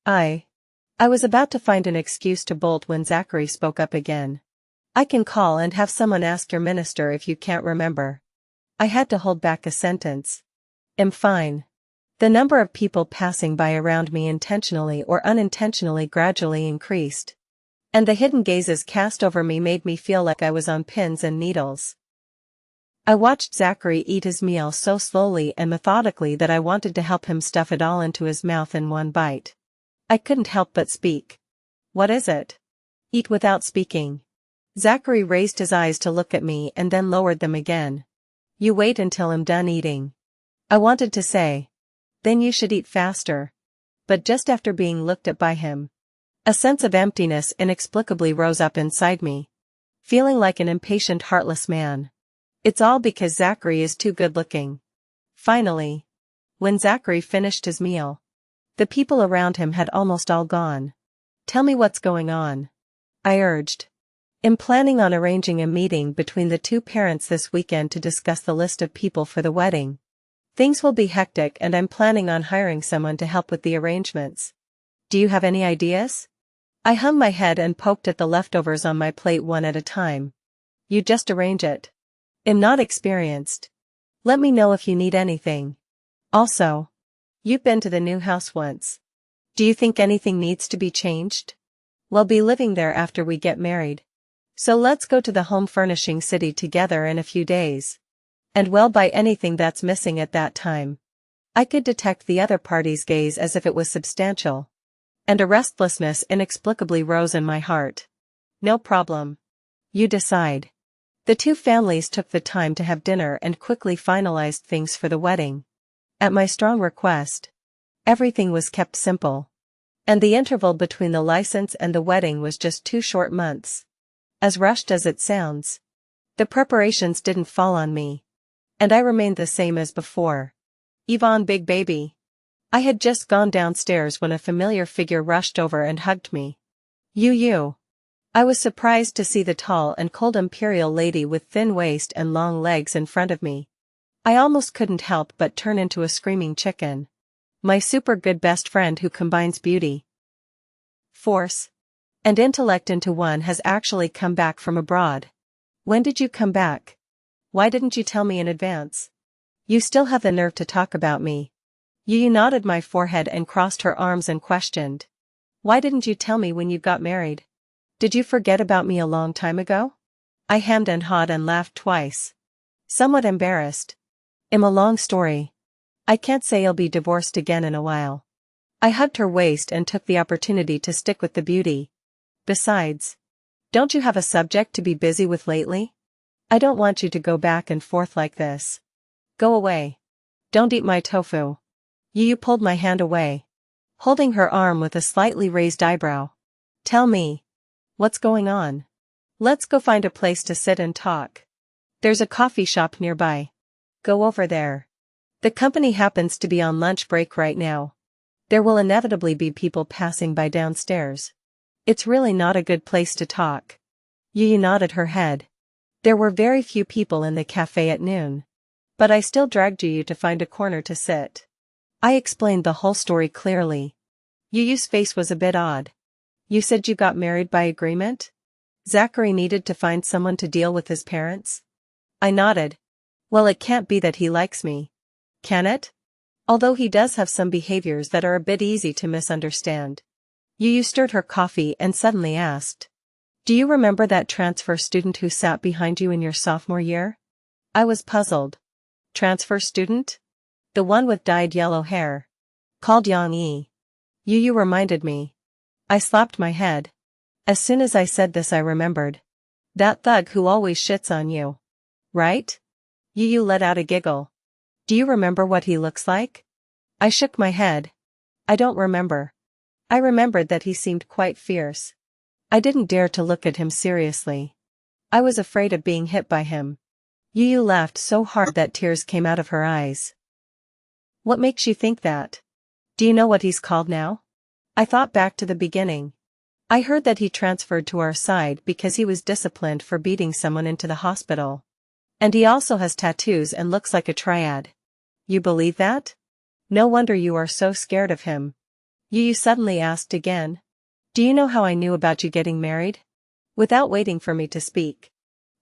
I was about to find an excuse to bolt when Zachary spoke up again. I can call and have someone ask your minister if you can't remember. I had to hold back a sentence. I'm fine. The number of people passing by around me intentionally or unintentionally gradually increased. And the hidden gazes cast over me made me feel like I was on pins and needles. I watched Zachary eat his meal so slowly and methodically that I wanted to help him stuff it all into his mouth in one bite. I couldn't help but speak. What is it? Eat without speaking. Zachary raised his eyes to look at me and then lowered them again. You wait until I'm done eating. I wanted to say. Then you should eat faster. But just after being looked at by him, a sense of emptiness inexplicably rose up inside me. Feeling like an impatient, heartless man. It's all because Zachary is too good-looking. Finally, when Zachary finished his meal, the people around him had almost all gone. Tell me what's going on. I urged. I'm planning on arranging a meeting between the two parents this weekend to discuss the list of people for the wedding. Things will be hectic and I'm planning on hiring someone to help with the arrangements. Do you have any ideas? I hung my head and poked at the leftovers on my plate one at a time. You just arrange it. I'm not experienced. Let me know if you need anything. Also, you've been to the new house once. Do you think anything needs to be changed? We'll be living there after we get married. So let's go to the home furnishing city together in a few days. And we'll buy anything that's missing at that time. I could detect the other party's gaze as if it was substantial. And a restlessness inexplicably rose in my heart. No problem. You decide. The two families took the time to have dinner and quickly finalized things for the wedding. At my strong request, everything was kept simple. And the interval between the license and the wedding was just 2 short months. As rushed as it sounds, the preparations didn't fall on me. And I remained the same as before. Yvonne, big baby. I had just gone downstairs when a familiar figure rushed over and hugged me. You. I was surprised to see the tall and cold imperial lady with thin waist and long legs in front of me. I almost couldn't help but turn into a screaming chicken. My super good best friend who combines beauty, force, and intellect into one has actually come back from abroad. When did you come back? Why didn't you tell me in advance? You still have the nerve to talk about me. You nodded my forehead and crossed her arms and questioned. Why didn't you tell me when you got married? Did you forget about me a long time ago? I hemmed and hawed and laughed twice. Somewhat embarrassed. "I'm a long story. I can't say I'll be divorced again in a while." I hugged her waist and took the opportunity to stick with the beauty. "Besides, don't you have a subject to be busy with lately? I don't want you to go back and forth like this. Go away. Don't eat my tofu." Yu pulled my hand away, holding her arm with a slightly raised eyebrow. "Tell me. What's going on? Let's go find a place to sit and talk. There's a coffee shop nearby. Go over there. The company happens to be on lunch break right now. There will inevitably be people passing by downstairs. It's really not a good place to talk." Yu nodded her head. There were very few people in the cafe at noon. But I still dragged Yu to find a corner to sit. I explained the whole story clearly. Yu's face was a bit odd. "You said you got married by agreement? Zachary needed to find someone to deal with his parents?" I nodded. "Well, it can't be that he likes me. Can it? Although he does have some behaviors that are a bit easy to misunderstand." Yu stirred her coffee and suddenly asked, "Do you remember that transfer student who sat behind you in your sophomore year?" I was puzzled. "Transfer student? The one with dyed yellow hair?" "Called Yang Yi." Yu reminded me. I slapped my head. As soon as I said this I remembered. "That thug who always shits on you. Right?" Yu let out a giggle. "Do you remember what he looks like?" I shook my head. "I don't remember. I remembered that he seemed quite fierce. I didn't dare to look at him seriously. I was afraid of being hit by him." Yu laughed so hard that tears came out of her eyes. "What makes you think that? Do you know what he's called now?" I thought back to the beginning. I heard that he transferred to our side because he was disciplined for beating someone into the hospital. And he also has tattoos and looks like a triad. You believe that? No wonder you are so scared of him. Yu suddenly asked again. "Do you know how I knew about you getting married?" Without waiting for me to speak,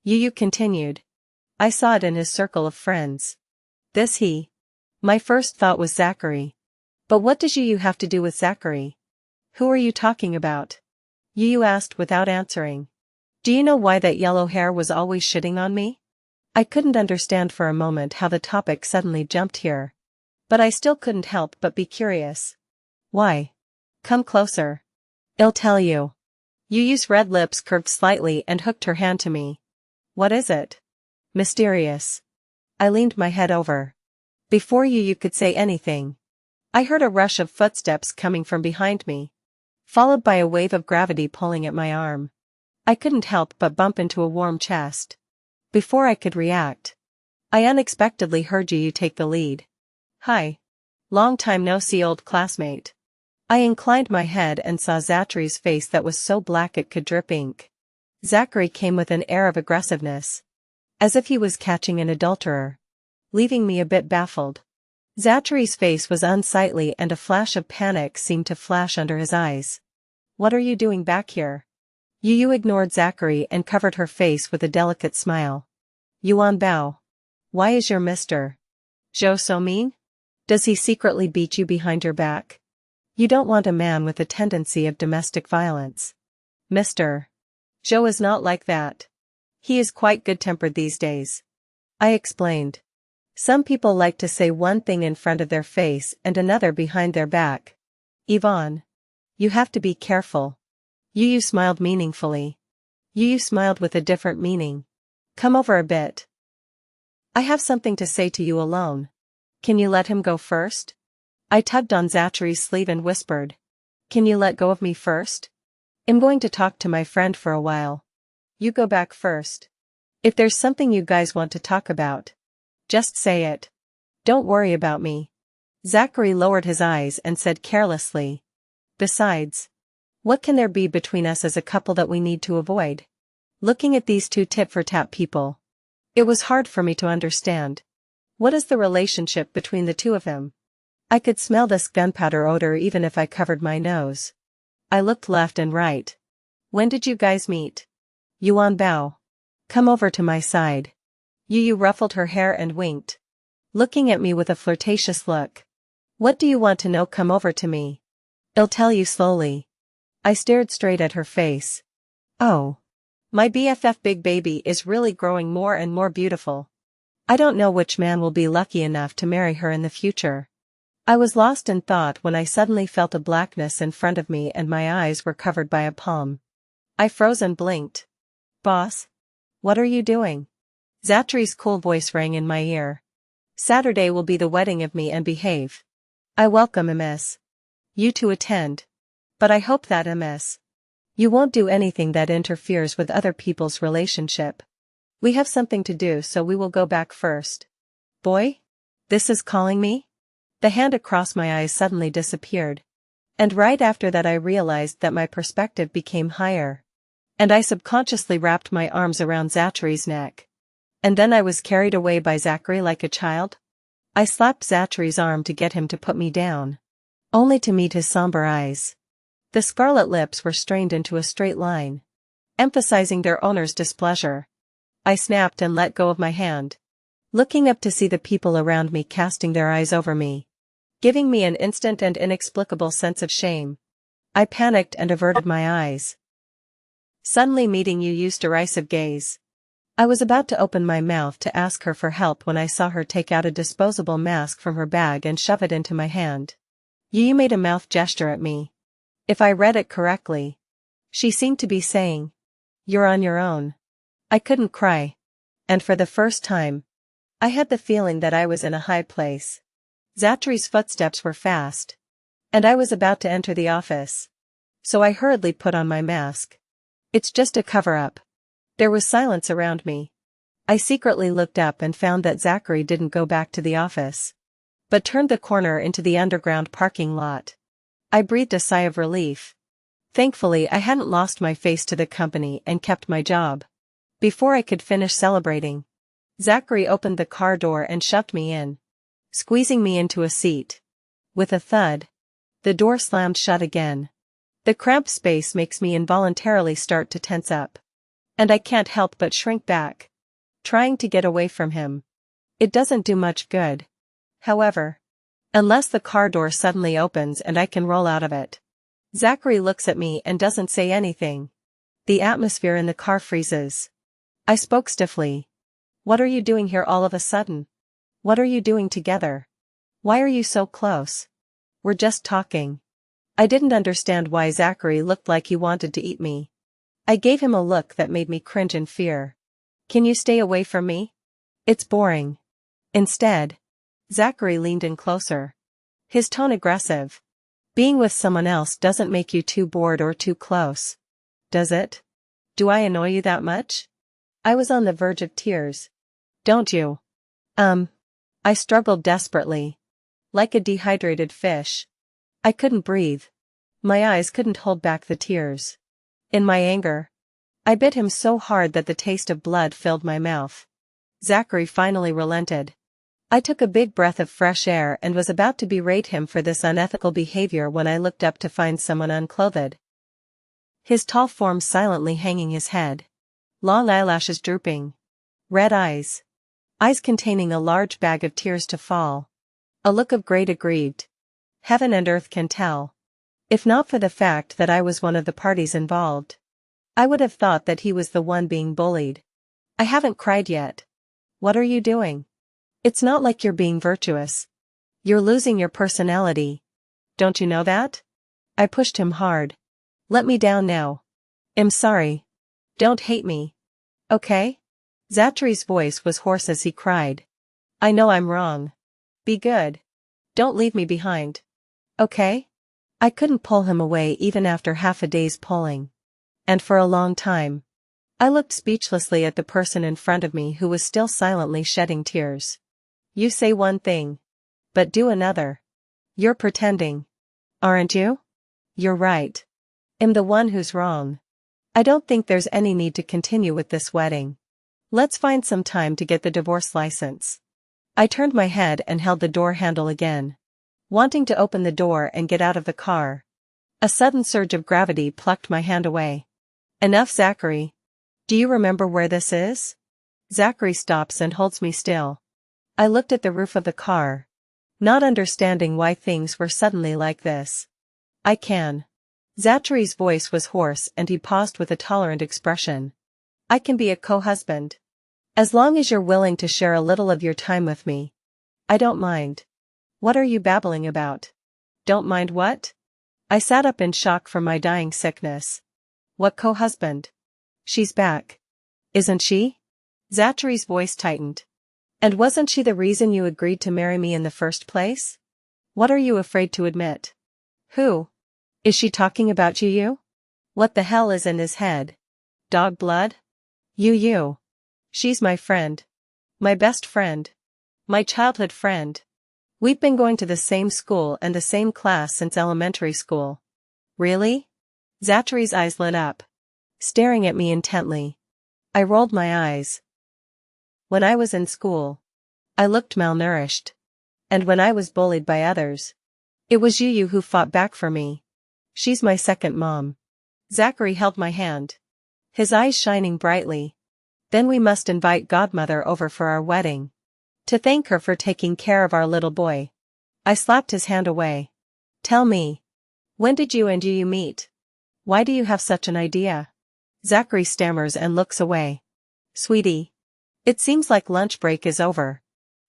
Yu continued. "I saw it in his circle of friends." This he. My first thought was Zachary. But what does Yu have to do with Zachary? "Who are you talking about?" Yu asked without answering. "Do you know why that yellow hair was always shitting on me?" I couldn't understand for a moment how the topic suddenly jumped here. But I still couldn't help but be curious. "Why? Come closer. I'll tell you." Yu's red lips curved slightly and hooked her hand to me. "What is it?" "Mysterious." I leaned my head over. Before Yu could say anything, I heard a rush of footsteps coming from behind me, followed by a wave of gravity pulling at my arm. I couldn't help but bump into a warm chest. Before I could react, I unexpectedly heard Yu take the lead. "Hi. Long time no see, old classmate." I inclined my head and saw Zachary's face that was so black it could drip ink. Zachary came with an air of aggressiveness, as if he was catching an adulterer, leaving me a bit baffled. Zachary's face was unsightly and a flash of panic seemed to flash under his eyes. "What are you doing back here?" Yu ignored Zachary and covered her face with a delicate smile. "Yuan Bao. Why is your Mr. Zhou so mean? Does he secretly beat you behind your back? You don't want a man with a tendency of domestic violence." "Mr. Zhou is not like that. He is quite good-tempered these days," I explained. "Some people like to say one thing in front of their face and another behind their back. Yvonne, you have to be careful." Yu smiled meaningfully. Yu smiled with a different meaning. "Come over a bit. I have something to say to you alone. Can you let him go first?" I tugged on Zachary's sleeve and whispered. "Can you let go of me first? I'm going to talk to my friend for a while. You go back first. If there's something you guys want to talk about, just say it. Don't worry about me." Zachary lowered his eyes and said carelessly. "Besides, what can there be between us as a couple that we need to avoid?" Looking at these two tit-for-tat people, it was hard for me to understand. What is the relationship between the two of them? I could smell this gunpowder odor even if I covered my nose. I looked left and right. "When did you guys meet?" "Yuan Bao. Come over to my side." Yu ruffled her hair and winked, looking at me with a flirtatious look. "What do you want to know? Come over to me. I'll tell you slowly." I stared straight at her face. Oh. My BFF Big Baby is really growing more and more beautiful. I don't know which man will be lucky enough to marry her in the future. I was lost in thought when I suddenly felt a blackness in front of me and my eyes were covered by a palm. I froze and blinked. Boss? What are you doing? Zachary's cool voice rang in my ear. Saturday will be the wedding of me and Behave. I welcome Ms. You to attend. But I hope that Ms. You won't do anything that interferes with other people's relationship. We have something to do, so we will go back first. Boy? This is calling me? The hand across my eyes suddenly disappeared. And right after that I realized that my perspective became higher. And I subconsciously wrapped my arms around Zachary's neck. And then I was carried away by Zachary like a child. I slapped Zachary's arm to get him to put me down. Only to meet his somber eyes. The scarlet lips were strained into a straight line, emphasizing their owner's displeasure. I snapped and let go of my hand, looking up to see the people around me casting their eyes over me, giving me an instant and inexplicable sense of shame. I panicked and averted my eyes. Suddenly meeting Yu's derisive gaze. I was about to open my mouth to ask her for help when I saw her take out a disposable mask from her bag and shove it into my hand. Yu made a mouth gesture at me. If I read it correctly, she seemed to be saying, "You're on your own." I couldn't cry. And for the first time, I had the feeling that I was in a high place. Zachary's footsteps were fast. And I was about to enter the office. So I hurriedly put on my mask. It's just a cover-up. There was silence around me. I secretly looked up and found that Zachary didn't go back to the office, but turned the corner into the underground parking lot. I breathed a sigh of relief. Thankfully I hadn't lost my face to the company and kept my job. Before I could finish celebrating, Zachary opened the car door and shoved me in, squeezing me into a seat. With a thud, the door slammed shut again. The cramped space makes me involuntarily start to tense up. And I can't help but shrink back, trying to get away from him. It doesn't do much good. However, unless the car door suddenly opens and I can roll out of it. Zachary looks at me and doesn't say anything. The atmosphere in the car freezes. I spoke stiffly. What are you doing here all of a sudden? What are you doing together? Why are you so close? We're just talking. I didn't understand why Zachary looked like he wanted to eat me. I gave him a look that made me cringe in fear. Can you stay away from me? It's boring. Instead, Zachary leaned in closer. His tone aggressive. Being with someone else doesn't make you too bored or too close. Does it? Do I annoy you that much? I was on the verge of tears. Don't you? I struggled desperately. Like a dehydrated fish. I couldn't breathe. My eyes couldn't hold back the tears. In my anger, I bit him so hard that the taste of blood filled my mouth. Zachary finally relented. I took a big breath of fresh air and was about to berate him for this unethical behavior when I looked up to find someone unclothed. His tall form silently hanging his head. Long eyelashes drooping. Red eyes. Eyes containing a large bag of tears to fall. A look of great aggrieved. Heaven and earth can tell. If not for the fact that I was one of the parties involved, I would have thought that he was the one being bullied. I haven't cried yet. What are you doing? It's not like you're being virtuous. You're losing your personality. Don't you know that? I pushed him hard. Let me down now. I'm sorry. Don't hate me. Okay? Zachary's voice was hoarse as he cried. I know I'm wrong. Be good. Don't leave me behind. Okay? I couldn't pull him away even after half a day's pulling. And for a long time, I looked speechlessly at the person in front of me who was still silently shedding tears. You say one thing, but do another. You're pretending. Aren't you? You're right. I'm the one who's wrong. I don't think there's any need to continue with this wedding. Let's find some time to get the divorce license. I turned my head and held the door handle again, wanting to open the door and get out of the car. A sudden surge of gravity plucked my hand away. Enough, Zachary. Do you remember where this is? Zachary stops and holds me still. I looked at the roof of the car, not understanding why things were suddenly like this. I can. Zachary's voice was hoarse and he paused with a tolerant expression. I can be a co-husband. As long as you're willing to share a little of your time with me. I don't mind. What are you babbling about? Don't mind what? I sat up in shock from my dying sickness. What co-husband? She's back. Isn't she? Zachary's voice tightened. And wasn't she the reason you agreed to marry me in the first place? What are you afraid to admit? Who? Is she talking about you? What the hell is in his head? Dog blood? You. She's my friend. My best friend. My childhood friend. We've been going to the same school and the same class since elementary school. Really? Zachary's eyes lit up, staring at me intently. I rolled my eyes. When I was in school, I looked malnourished. And when I was bullied by others, it was you who fought back for me. She's my second mom. Zachary held my hand, his eyes shining brightly. Then we must invite Godmother over for our wedding. To thank her for taking care of our little boy. I slapped his hand away. Tell me. When did you and you meet? Why do you have such an idea? Zachary stammers and looks away. Sweetie. It seems like lunch break is over.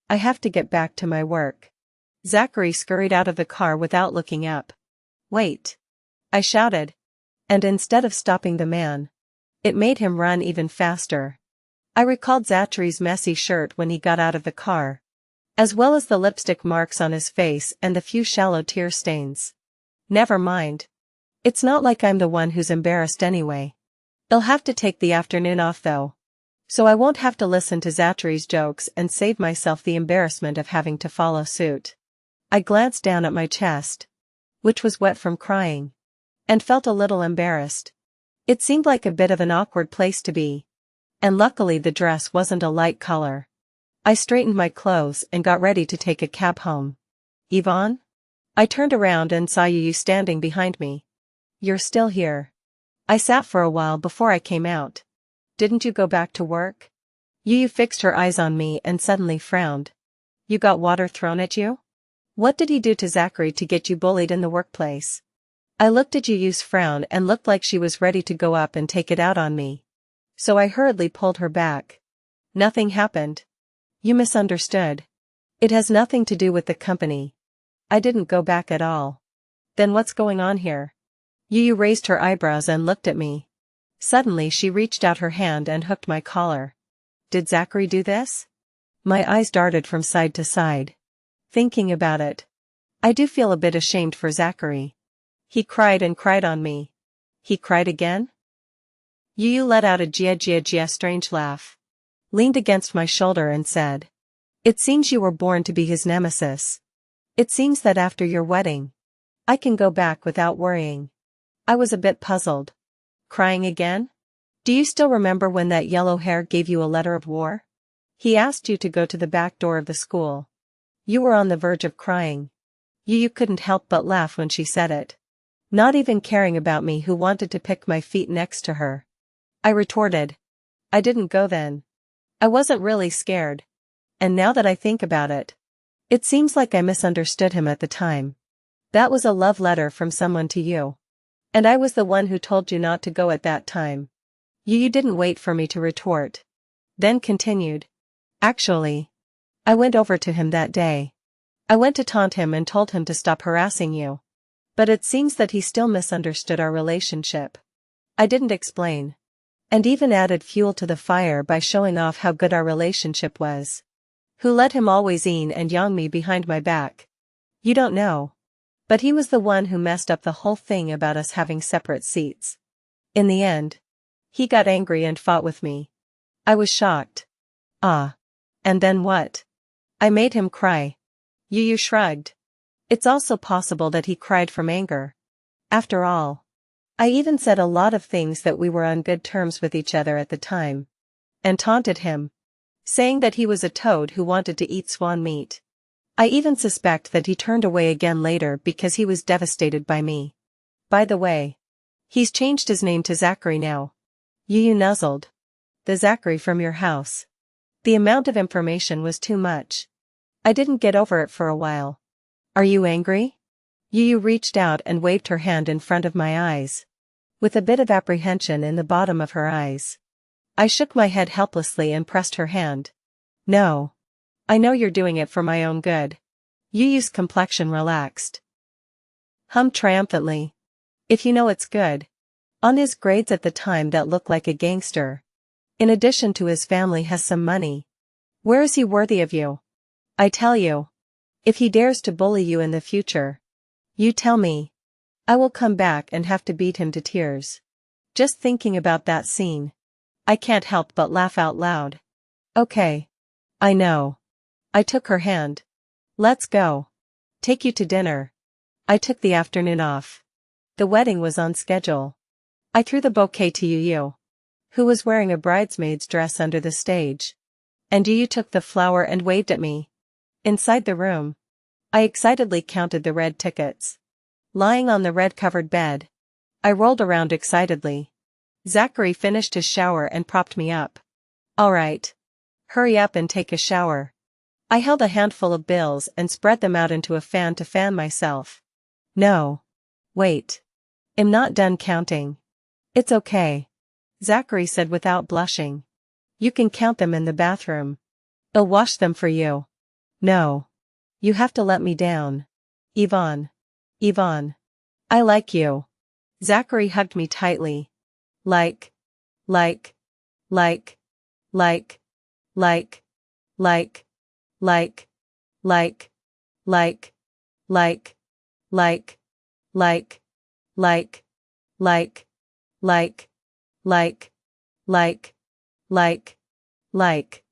I have to get back to my work. Zachary scurried out of the car without looking up. Wait. I shouted. And instead of stopping the man, it made him run even faster. I recalled Zachary's messy shirt when he got out of the car, as well as the lipstick marks on his face and the few shallow tear stains. Never mind. It's not like I'm the one who's embarrassed anyway. I'll have to take the afternoon off though, so I won't have to listen to Zachary's jokes and save myself the embarrassment of having to follow suit. I glanced down at my chest, which was wet from crying, and felt a little embarrassed. It seemed like a bit of an awkward place to be. And luckily the dress wasn't a light color. I straightened my clothes and got ready to take a cab home. Yvonne? I turned around and saw you standing behind me. You're still here. I sat for a while before I came out. Didn't you go back to work? You fixed her eyes on me and suddenly frowned. You got water thrown at you? What did he do to Zachary to get you bullied in the workplace? I looked at Yu's frown and looked like she was ready to go up and take it out on me. So I hurriedly pulled her back. Nothing happened. You misunderstood. It has nothing to do with the company. I didn't go back at all. Then what's going on here? Yu raised her eyebrows and looked at me. Suddenly she reached out her hand and hooked my collar. Did Zachary do this? My eyes darted from side to side. Thinking about it, I do feel a bit ashamed for Zachary. He cried and cried on me. He cried again? Yu let out a gia strange laugh, leaned against my shoulder and said, It seems you were born to be his nemesis. It seems that after your wedding, I can go back without worrying. I was a bit puzzled. Crying again? Do you still remember when that yellow hair gave you a letter of war? He asked you to go to the back door of the school. You were on the verge of crying. You couldn't help but laugh when she said it. Not even caring about me who wanted to pick my feet next to her. I retorted. I didn't go then. I wasn't really scared. And now that I think about it, it seems like I misunderstood him at the time. That was a love letter from someone to you. And I was the one who told you not to go at that time. You didn't wait for me to retort. Then continued. Actually, I went over to him that day. I went to taunt him and told him to stop harassing you. But it seems that he still misunderstood our relationship. I didn't explain. And even added fuel to the fire by showing off how good our relationship was. Who let him always een and yang me behind my back? You don't know. But he was the one who messed up the whole thing about us having separate seats. In the end, he got angry and fought with me. I was shocked. Ah. And then what? I made him cry. Yu shrugged. It's also possible that he cried from anger. After all, I even said a lot of things that we were on good terms with each other at the time. And taunted him, saying that he was a toad who wanted to eat swan meat. I even suspect that he turned away again later because he was devastated by me. By the way, he's changed his name to Zachary now. Yu nuzzled. The Zachary from your house. The amount of information was too much. I didn't get over it for a while. Are you angry? Yu reached out and waved her hand in front of my eyes, with a bit of apprehension in the bottom of her eyes. I shook my head helplessly and pressed her hand. No. I know you're doing it for my own good. Yu's complexion relaxed. Hummed triumphantly. If you know it's good. On his grades at the time that look like a gangster. In addition to his family has some money. Where is he worthy of you? I tell you. If he dares to bully you in the future. You tell me. I will come back and have to beat him to tears. Just thinking about that scene. I can't help but laugh out loud. Okay. I know. I took her hand. Let's go. Take you to dinner. I took the afternoon off. The wedding was on schedule. I threw the bouquet to Yu, who was wearing a bridesmaid's dress under the stage. And Yu took the flower and waved at me. Inside the room, I excitedly counted the red tickets. Lying on the red-covered bed, I rolled around excitedly. Zachary finished his shower and propped me up. All right. Hurry up and take a shower. I held a handful of bills and spread them out into a fan to fan myself. No. Wait. I'm not done counting. It's okay. Zachary said without blushing. You can count them in the bathroom. I'll wash them for you. No. You have to let me down. Yvonne. Yvonne. I like you. Zachary hugged me tightly. Like. Like. Like. Like. Like. Like. Like. Like. Like. Like. Like. Like. Like. Like. Like. Like. Like. Like. Like.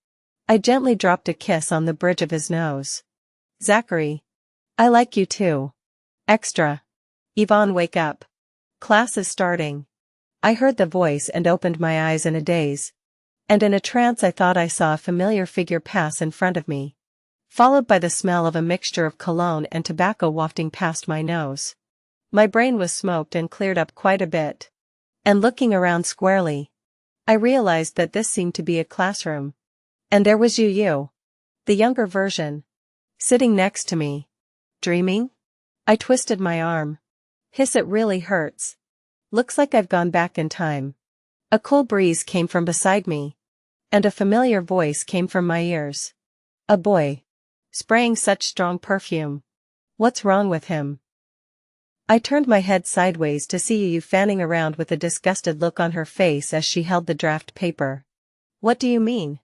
I gently dropped a kiss on the bridge of his nose. Zachary. I like you too. Extra. Yvonne, wake up. Class is starting. I heard the voice and opened my eyes in a daze. And in a trance I thought I saw a familiar figure pass in front of me. Followed by the smell of a mixture of cologne and tobacco wafting past my nose. My brain was smoked and cleared up quite a bit. And looking around squarely, I realized that this seemed to be a classroom. And there was Yu, the younger version, sitting next to me. Dreaming? I twisted my arm. Hiss, it really hurts. Looks like I've gone back in time. A cool breeze came from beside me. And a familiar voice came from my ears. A boy. Spraying such strong perfume. What's wrong with him? I turned my head sideways to see Yu fanning around with a disgusted look on her face as she held the draft paper. What do you mean?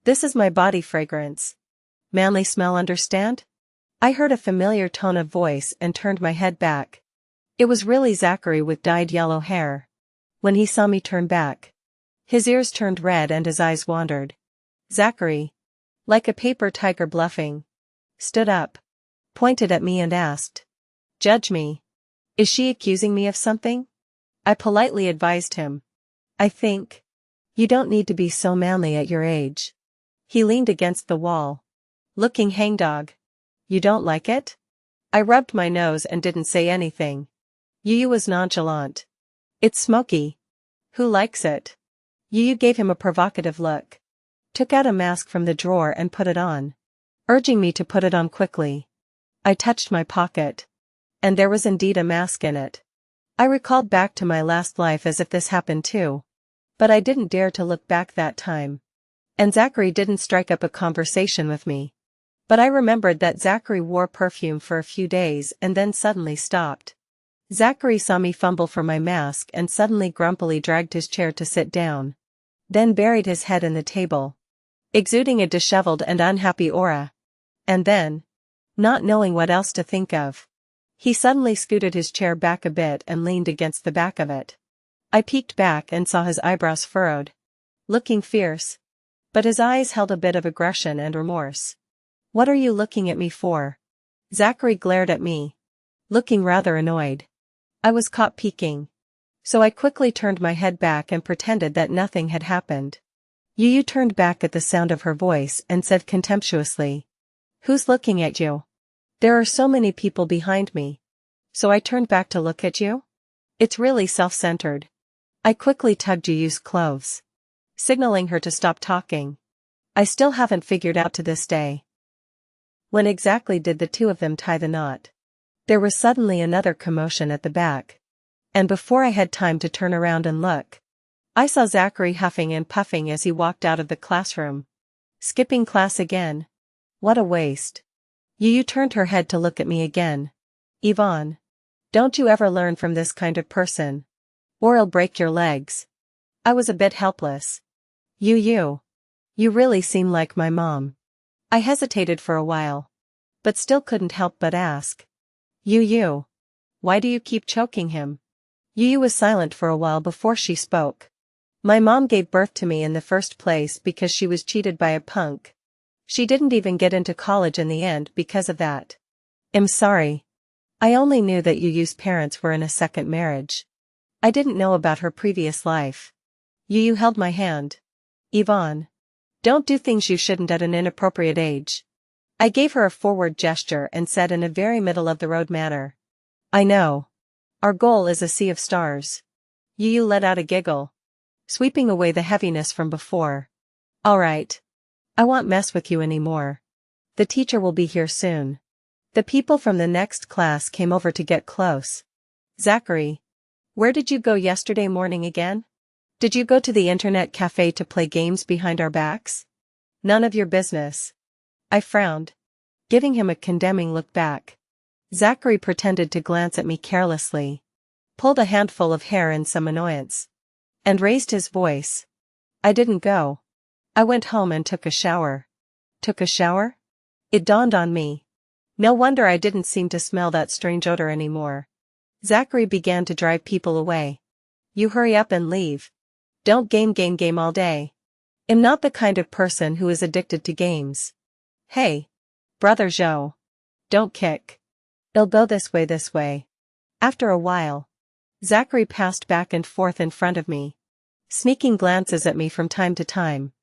This is my body fragrance. Manly smell, understand? I heard a familiar tone of voice and turned my head back. It was really Zachary with dyed yellow hair. When he saw me turn back, his ears turned red and his eyes wandered. Zachary, like a paper tiger bluffing, stood up, pointed at me and asked, "Judge me. Is she accusing me of something?" I politely advised him. "I think you don't need to be so manly at your age." He leaned against the wall, looking hangdog. "You don't like it?" I rubbed my nose and didn't say anything. Yu was nonchalant. "It's smoky. Who likes it?" Yu gave him a provocative look. Took out a mask from the drawer and put it on, urging me to put it on quickly. I touched my pocket. And there was indeed a mask in it. I recalled back to my last life as if this happened too. But I didn't dare to look back that time. And Zachary didn't strike up a conversation with me. But I remembered that Zachary wore perfume for a few days and then suddenly stopped. Zachary saw me fumble for my mask and suddenly grumpily dragged his chair to sit down. Then buried his head in the table, exuding a disheveled and unhappy aura. And then, not knowing what else to think of, he suddenly scooted his chair back a bit and leaned against the back of it. I peeked back and saw his eyebrows furrowed, looking fierce. But his eyes held a bit of aggression and remorse. "What are you looking at me for?" Zachary glared at me, looking rather annoyed. I was caught peeking. So I quickly turned my head back and pretended that nothing had happened. Yu turned back at the sound of her voice and said contemptuously, "Who's looking at you? There are so many people behind me." So I turned back to look at you? It's really self-centered. I quickly tugged Yu's clothes, signaling her to stop talking. I still haven't figured out to this day. When exactly did the two of them tie the knot? There was suddenly another commotion at the back. And before I had time to turn around and look, I saw Zachary huffing and puffing as he walked out of the classroom. Skipping class again? What a waste. Yu turned her head to look at me again. Yvonne. Don't you ever learn from this kind of person. Or I'll break your legs. I was a bit helpless. You really seem like my mom. I hesitated for a while. But still couldn't help but ask. Yu. Why do you keep choking him? Yu was silent for a while before she spoke. My mom gave birth to me in the first place because she was cheated by a punk. She didn't even get into college in the end because of that. I'm sorry. I only knew that Yu's parents were in a second marriage. I didn't know about her previous life. Yu held my hand. Yvonne. Don't do things you shouldn't at an inappropriate age. I gave her a forward gesture and said in a very middle-of-the-road manner. I know. Our goal is a sea of stars. Yu let out a giggle, sweeping away the heaviness from before. All right. I won't mess with you anymore. The teacher will be here soon. The people from the next class came over to get close. Zachary. Where did you go yesterday morning again? Did you go to the internet cafe to play games behind our backs? None of your business. I frowned, giving him a condemning look back. Zachary pretended to glance at me carelessly, pulled a handful of hair in some annoyance, and raised his voice. I didn't go. I went home and took a shower. Took a shower? It dawned on me. No wonder I didn't seem to smell that strange odor anymore. Zachary began to drive people away. You hurry up and leave. Don't game all day. I'm not the kind of person who is addicted to games. Hey. Brother Joe. Don't kick. It'll go this way. After a while, Zachary passed back and forth in front of me, sneaking glances at me from time to time.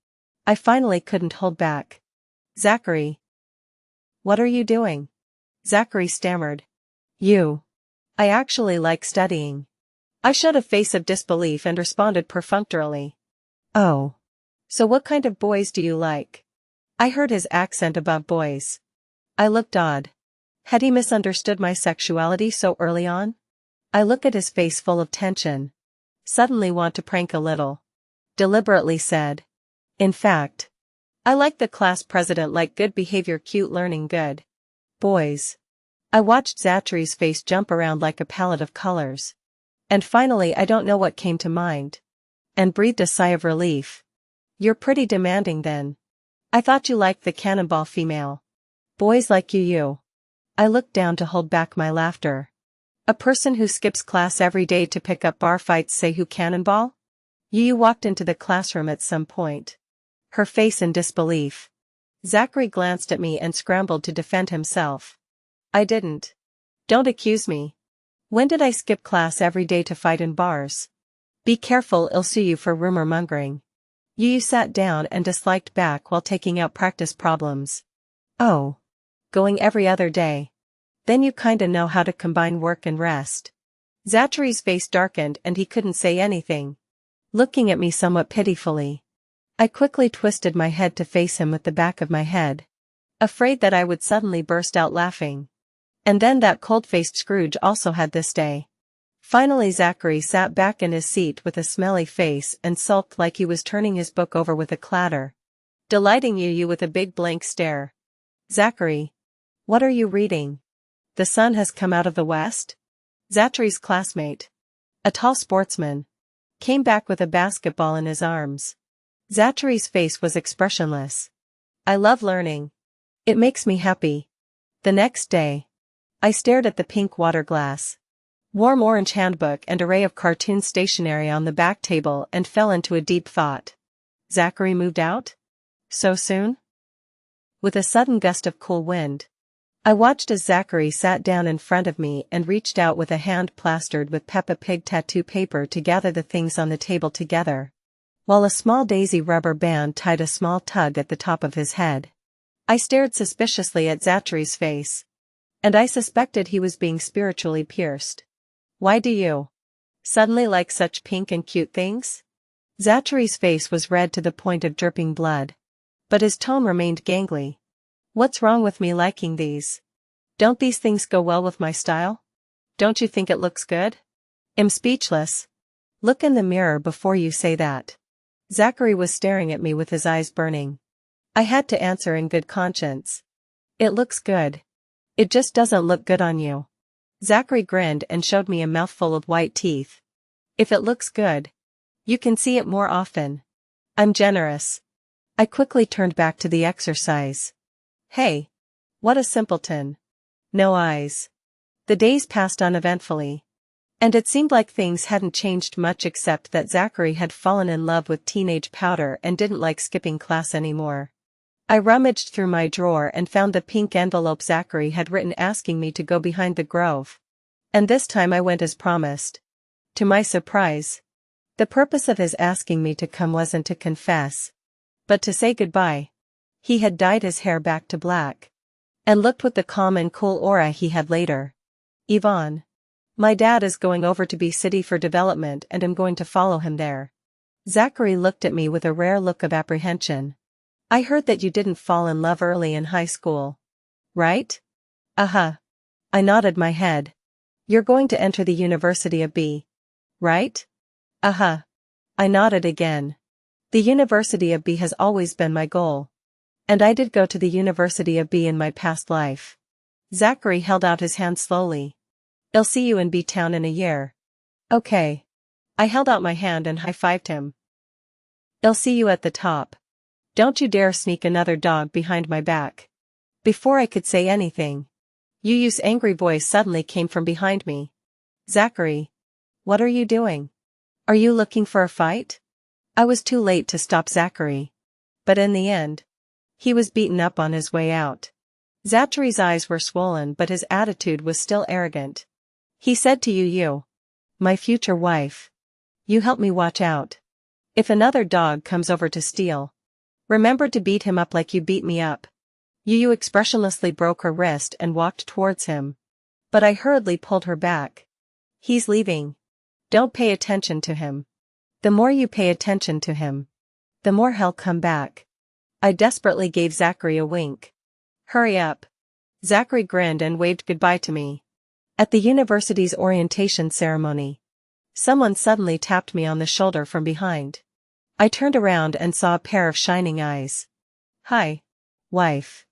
I finally couldn't hold back. Zachary. What are you doing? Zachary stammered. I actually like studying. I showed a face of disbelief and responded perfunctorily. Oh. So what kind of boys do you like? I heard his accent above boys. I looked odd. Had he misunderstood my sexuality so early on? I look at his face full of tension. Suddenly want to prank a little. Deliberately said. In fact, I like the class president like good behavior, cute learning, good boys. I watched Zachary's face jump around like a palette of colors. And finally I don't know what came to mind. And breathed a sigh of relief. You're pretty demanding then. I thought you liked the cannonball female. Boys like you. I looked down to hold back my laughter. A person who skips class every day to pick up bar fights say who cannonball? Yu walked into the classroom at some point, her face in disbelief. Zachary glanced at me and scrambled to defend himself. I didn't. Don't accuse me. When did I skip class every day to fight in bars? Be careful, I'll sue you for rumor mongering. Yu sat down and disliked back while taking out practice problems. Oh. Going every other day. Then you kinda know how to combine work and rest. Zachary's face darkened and he couldn't say anything, looking at me somewhat pitifully. I quickly twisted my head to face him with the back of my head, afraid that I would suddenly burst out laughing. And then that cold-faced Scrooge also had this day. Finally Zachary sat back in his seat with a smelly face and sulked like he was turning his book over with a clatter, delighting Yu with a big blank stare. Zachary. What are you reading? The sun has come out of the west? Zachary's classmate, a tall sportsman, came back with a basketball in his arms. Zachary's face was expressionless. I love learning. It makes me happy. The next day, I stared at the pink water glass, warm orange handbook and array of cartoon stationery on the back table and fell into a deep thought. Zachary moved out? So soon? With a sudden gust of cool wind, I watched as Zachary sat down in front of me and reached out with a hand plastered with Peppa Pig tattoo paper to gather the things on the table together, while a small daisy rubber band tied a small tug at the top of his head. I stared suspiciously at Zachary's face, and I suspected he was being spiritually pierced. Why do you suddenly like such pink and cute things? Zachary's face was red to the point of dripping blood, but his tone remained gangly. What's wrong with me liking these? Don't these things go well with my style? Don't you think it looks good? I'm speechless. Look in the mirror before you say that. Zachary was staring at me with his eyes burning. I had to answer in good conscience. It looks good. It just doesn't look good on you. Zachary grinned and showed me a mouthful of white teeth. If it looks good, you can see it more often. I'm generous. I quickly turned back to the exercise. Hey. What a simpleton. No eyes. The days passed uneventfully. And it seemed like things hadn't changed much except that Zachary had fallen in love with teenage powder and didn't like skipping class anymore. I rummaged through my drawer and found the pink envelope Zachary had written asking me to go behind the grove. And this time I went as promised. To my surprise, the purpose of his asking me to come wasn't to confess, but to say goodbye. He had dyed his hair back to black, and looked with the calm and cool aura he had later. Yvonne. My dad is going over to B City for development and I'm going to follow him there. Zachary looked at me with a rare look of apprehension. I heard that you didn't fall in love early in high school. Right? Uh-huh. I nodded my head. You're going to enter the University of B. Right? Uh-huh. I nodded again. The University of B has always been my goal. And I did go to the University of B in my past life. Zachary held out his hand slowly. I'll see you in B-Town in a year. Okay. I held out my hand and high-fived him. I'll see you at the top. Don't you dare sneak another dog behind my back. Before I could say anything, Yu's angry voice suddenly came from behind me. Zachary. What are you doing? Are you looking for a fight? I was too late to stop Zachary. But in the end, he was beaten up on his way out. Zachary's eyes were swollen but his attitude was still arrogant. He said to Yu, my future wife, you help me watch out. If another dog comes over to steal, remember to beat him up like you beat me up. Yu expressionlessly broke her wrist and walked towards him. But I hurriedly pulled her back. He's leaving. Don't pay attention to him. The more you pay attention to him, the more he'll come back. I desperately gave Zachary a wink. Hurry up. Zachary grinned and waved goodbye to me. At the university's orientation ceremony, someone suddenly tapped me on the shoulder from behind. I turned around and saw a pair of shining eyes. Hi, wife.